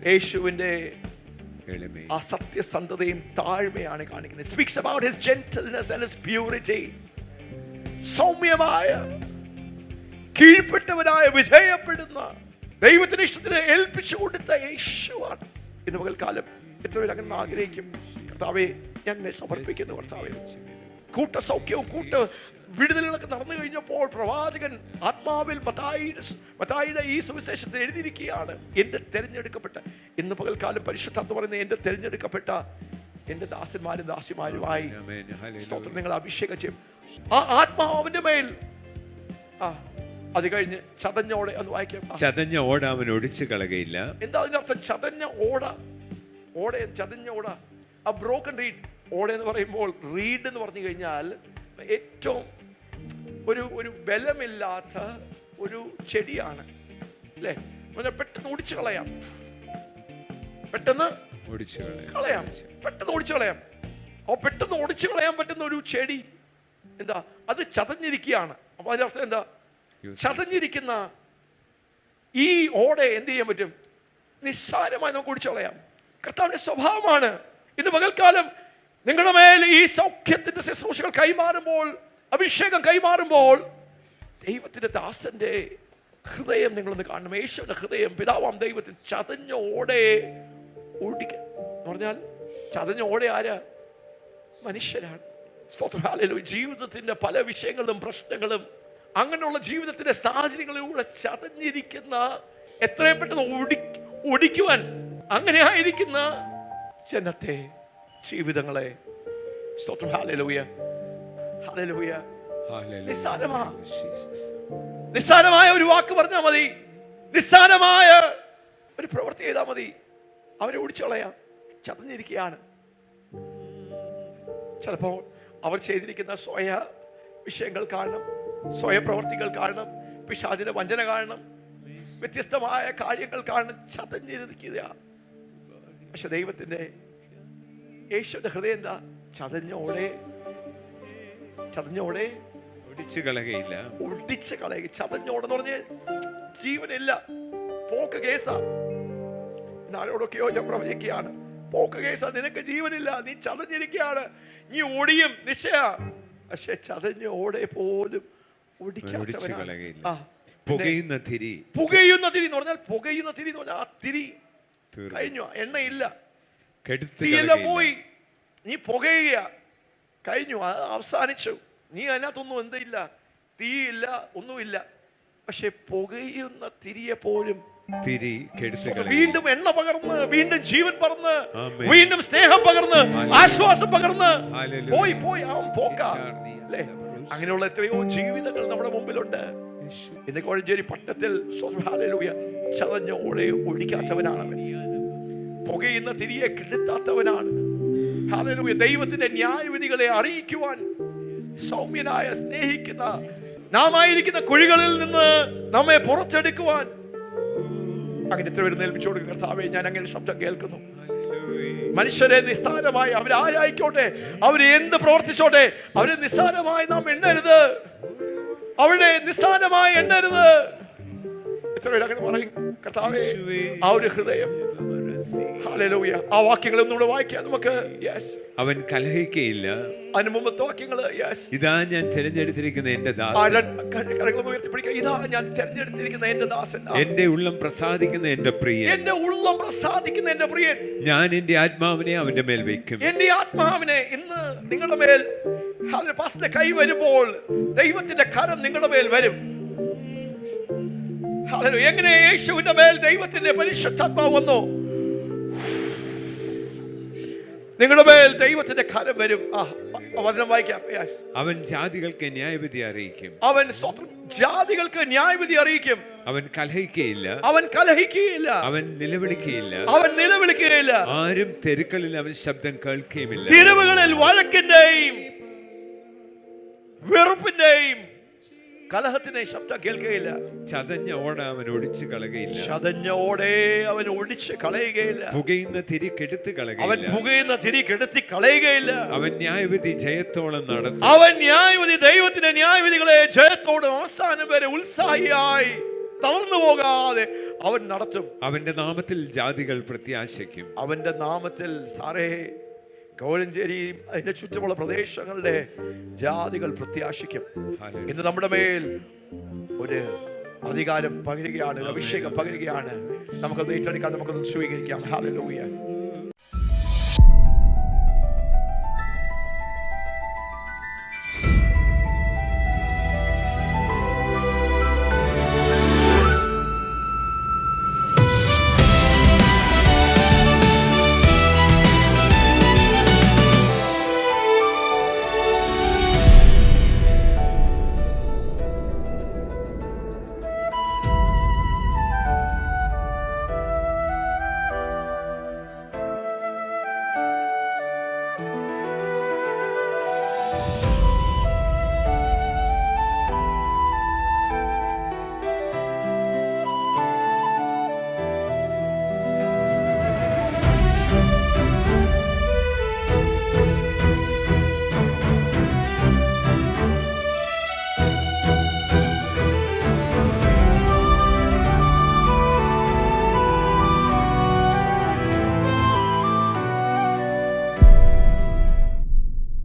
യേശുവിന്റെ ആ സത്യസന്ധതയും താഴ്മയാണ് കാണിക്കുന്നത്. Speaks about his gentleness and his purity. സൗമ്യമായ, കീഴ്പ്പെട്ടവനായ, വിധേയപ്പെടുന്ന, ദൈവത്തിന്റെ ഇഷ്ടത്തിന് ഏൽപ്പിച്ചു കൊടുത്ത യേശുവാണ്. ഇന്ന് പകൽക്കാലം എത്ര പേര് അങ്ങനെ ആഗ്രഹിക്കും? കർത്താവേ, ഞാൻ എന്നെ സമർപ്പിക്കുന്നു. കർത്താവേ, കൂട്ട സൗഖ്യവും കൂട്ട വിടുതലുകളൊക്കെ നടന്നു കഴിഞ്ഞപ്പോൾ പ്രവാചകൻ ആത്മാവിൽ മത്തായിയുടെ ഈ സുവിശേഷത്തിൽ എഴുതിയിരിക്കുകയാണ്, എന്റെ തെരഞ്ഞെടുക്കപ്പെട്ട, ഇന്ന് പകൽക്കാലം പരിശുദ്ധാത്മ പറയുന്ന എന്റെ തെരഞ്ഞെടുക്കപ്പെട്ട എന്റെ ദാസന്മാരും ദാസിമാരുമായി സ്തോത്രം നിങ്ങൾ അഭിഷേകം ചെയ്യും. ആ ആത്മാവിന്റെ മേൽ. അത് കഴിഞ്ഞ് ചതഞ്ഞ ഓട ഒന്ന് വായിക്കാം. ചതഞ്ഞ ഓട അവൻ ഒടിച്ചു കളകയില്ല. എന്താ അതിനർത്ഥം? ചതഞ്ഞ ഓട, ചതഞ്ഞ ഓട, ആ ബ്രോക്കൺ റീഡ്. ഓട എന്ന് പറയുമ്പോൾ, റീഡ് എന്ന് പറഞ്ഞു കഴിഞ്ഞാൽ ഏറ്റവും ഒരു ബലമില്ലാത്ത ഒരു ചെടിയാണ്, അല്ലേ? പെട്ടെന്ന് ഒടിച്ചു കളയാം, പെട്ടെന്ന് ഒടിച്ചു കളയാം. പെട്ടെന്ന് ഒടിച്ചു കളയാൻ പറ്റുന്ന ഒരു ചെടി എന്താ? അത് ചതഞ്ഞിരിക്കുകയാണ്. അപ്പൊ അതിനർത്ഥം എന്താ? ചതഞ്ഞിരിക്കുന്ന ഈ ഓടയെ എന്ത് ചെയ്യാൻ പറ്റും? നിസ്സാരമായി നമുക്ക് ഒടിച്ചു കളയാം. കർത്താവിന്റെ സ്വഭാവമാണ്. ഇന്ന് പകൽക്കാലം നിങ്ങളുടെ മേൽ ഈ സൗഖ്യത്തിന്റെ ശുശ്രൂഷകൾ കൈമാറുമ്പോൾ, അഭിഷേകം കൈമാറുമ്പോൾ, ദൈവത്തിന്റെ ദാസന്റെ ഹൃദയം നിങ്ങളൊന്ന് കാണണം. യേശുവിന്റെ ഹൃദയം, പിതാവാം ദൈവത്തിൽ ചതഞ്ഞ ഓടയെ ഓടിക്കുക എന്ന് പറഞ്ഞാൽ, ചതഞ്ഞ ഓട ആരാ? മനുഷ്യരാണ്. സ്തോത്രം, ഹല്ലേലൂയ. ജീവിതത്തിന്റെ പല വിഷയങ്ങളും പ്രശ്നങ്ങളും അങ്ങനെയുള്ള ജീവിതത്തിന്റെ സാഹചര്യങ്ങളിലൂടെ ചതഞ്ഞിരിക്കുന്ന, എത്രയും പെട്ടെന്ന് ഒടിക്കുവാൻ അങ്ങനെ ആയിരിക്കുന്ന ജനത്തെ, ജീവിതങ്ങളെ, സ്തോത്രം, ഹല്ലേലൂയ, ഹല്ലേലൂയ. നിസ്സാരമായ ഒരു വാക്ക് പറഞ്ഞാൽ മതി, നിസ്സാരമായ ഒരു പ്രവൃത്തി ചെയ്താൽ മതി, അവരെ ഓടിച്ചു കളയാം. ചതഞ്ഞിരിക്കുകയാണ്. ചിലപ്പോൾ അവർ ചെയ്തിരിക്കുന്ന സ്വയ വിഷയങ്ങൾ കാരണം, സ്വയപ്രവർത്തികൾ കാരണം, പിശാചിന്റെ വഞ്ചന കാരണം, വ്യത്യസ്തമായ കാര്യങ്ങൾ കാരണം ചതഞ്ഞിരിക്കുക. പക്ഷെ ദൈവത്തിന്റെ, യേശുവിന്റെ ഹൃദയം എന്താ? ചതഞ്ഞ ഓടെ ഒടിച്ചു കളയുകയില്ല. ചതഞ്ഞ ഓടെന്ന് പറഞ്ഞ് ജീവനില്ല, പോക്ക് കേസാ. ആരോടൊക്കെയോ ഞാൻ പ്രവചിക്കുകയാണ്, പോക്ക് കേസാ, നിനക്ക് ജീവനില്ല, നീ ചതഞ്ഞിരിക്കുകയാണ്, നീ ഒടിയും നിശ്ചയ. പക്ഷെ ചതഞ്ഞ ഓടെ പോലും പുകയുന്ന തിരി എന്ന് പറഞ്ഞാൽ, പുകയുന്ന തിരി എന്ന് പറഞ്ഞാൽ ആ തിരി കഴിഞ്ഞു, എണ്ണയില്ല, തീയെല്ലാം പോയി, നീ പുകയുക, കഴിഞ്ഞു, അത് അവസാനിച്ചു. നീ അതിനകത്തൊന്നും എന്തില്ല, തീയില്ല, ഒന്നുമില്ല. പക്ഷെ പുകയുന്ന തിരിയെ പോലും തിരി കെടുത്തുകളയും. വീണ്ടും എണ്ണ പകർന്ന്, വീണ്ടും ജീവൻ പകർന്ന്, ആമേൻ. വീണ്ടും സ്നേഹം പകർന്ന്, ആശ്വാസം പകർന്ന് ഹല്ലേലൂയ. പോയി അവൻ പോക്കാല്ലേ. അങ്ങനെയുള്ള എത്രയോ ജീവിതങ്ങൾ നമ്മുടെ മുമ്പിലുണ്ട്. ഇന്ന് കോഴഞ്ചേരി പട്ടണത്തിൽ ഹല്ലേലൂയ ചതഞ്ഞ ഓളയെ ഒഴിക്കാത്തവനാണ് അവൻ. പുകയുന്ന തിരിയെ കെടുത്താത്തവനാണ്. ഹല്ലേലൂയ. ദൈവത്തിന്റെ ന്യായവിധികളെ അറിയിക്കുവാൻ സൗമ്യനായ, സ്നേഹിക്കുന്ന, നാം ആയിരിക്കുന്ന കുഴികളിൽ നിന്ന് നമ്മെ പുറത്തെടുക്കുവാൻ അങ്ങനെ എത്ര പേര് ഏൽപ്പിച്ചു കൊടുക്കുക. കർത്താവേ, ഞാൻ അങ്ങനെ ശബ്ദം കേൾക്കുന്നു. മനുഷ്യരെ നിസ്സാരമായി, അവരാരായിക്കോട്ടെ, അവര് എന്ത് പ്രവർത്തിച്ചോട്ടെ, അവരെ നിസ്സാരമായി നാം എണ്ണരുത്. അവരുടെ നിസ്സാരമായി എണ്ണരുത്. എത്ര പേര് അങ്ങനെ പറയും? കർത്താവേ, ആ ഒരു ഹൃദയം. ഹല്ലേലൂയ. ആ വാക്യങ്ങൾ ഒന്നുകൂടെ വായിക്കാം നമുക്ക്. അവൻ കലഹിക്കയില്ല. അതിന് മുമ്പത്തെ വാക്യങ്ങൾ. ഇതാ ഞാൻ തിരഞ്ഞെടുത്തിരിക്കുന്ന എന്റെ ദാസൻ, ഇതാ ഞാൻ തിരഞ്ഞെടുത്തിരിക്കുന്ന എന്റെ ദാസൻ, എന്റെ ഉള്ളം പ്രസാദിക്കുന്ന എന്റെ പ്രിയൻ, എന്റെ ഉള്ളം പ്രസാദിക്കുന്ന എന്റെ പ്രിയൻ. ഞാൻ എന്റെ ആത്മാവിനെ അവന്റെ മേൽ വെക്കും. എന്റെ ആത്മാവിനെ ഇന്ന് നിങ്ങളുടെ മേൽ പാസ്റ്ററുടെ കൈ വരുമ്പോൾ ദൈവത്തിന്റെ കരം നിങ്ങളുടെ മേൽ വരും. എങ്ങനെ യേശുവിന്റെ മേൽ ദൈവത്തിന്റെ പരിശുദ്ധാത്മാവ് വന്നു, നിങ്ങളുടെ മേൽ ദൈവത്തിന്റെ കരം വരും. വചനം വായിക്കാം. അവൻ ജാതികൾക്ക് ന്യായവിധി അറിയിക്കും. അവൻ ജാതികൾക്ക് ന്യായവിധി അറിയിക്കും. അവൻ കലഹിക്കയില്ല. അവൻ കലഹിക്കുകയില്ല. അവൻ നിലവിളിക്കുകയില്ല. അവൻ നിലവിളിക്കുകയില്ല. ആരും തെരുക്കളിൽ അവൻ ശബ്ദം കേൾക്കുകയുമില്ല. തെരുവുകളിൽ വഴക്കിന്റെയും വെറുപ്പിന്റെയും കലഹത്തിന്റെ ശബ്ദം കേൾക്കുകയില്ല. ചതഞ്ഞ ഓട അവൻ ഒടിച്ചു കളയുകയില്ല. ചതഞ്ഞ ഓടെ അവൻ ഒടിച്ച് കളയുകയില്ല. പുകയുന്ന തിരി കെടുത്ത് കളയുകയില്ല. അവൻ പുകയുന്ന തിരി കെടുത്തി കളയുകയില്ല. അവൻ ന്യായവിധി ജയത്തോളം നടത്തും. അവൻ ന്യായവിധി, ദൈവത്തിന്റെ ന്യായവിധികളെ ജയത്തോടെ അവസാനം വരെ ഉത്സാഹിയായി തളർന്നു പോകാതെ അവൻ നടത്തും. അവന്റെ നാമത്തിൽ ജാതികൾ പ്രത്യാശിക്കും. അവന്റെ നാമത്തിൽ സാറേ കോഴഞ്ചേരിയും അതിന്റെ ചുറ്റുമുള്ള പ്രദേശങ്ങളിലെ ജാതികൾ പ്രത്യാശിക്കും. ഇന്ന് നമ്മുടെ മേൽ ഒരു അധികാരം പകരുകയാണ്, അഭിഷേകം പകരുകയാണ്. നമുക്കത് ഏറ്റെടുക്കാൻ, നമുക്കത് സ്വീകരിക്കാം. ഹല്ലേലൂയ.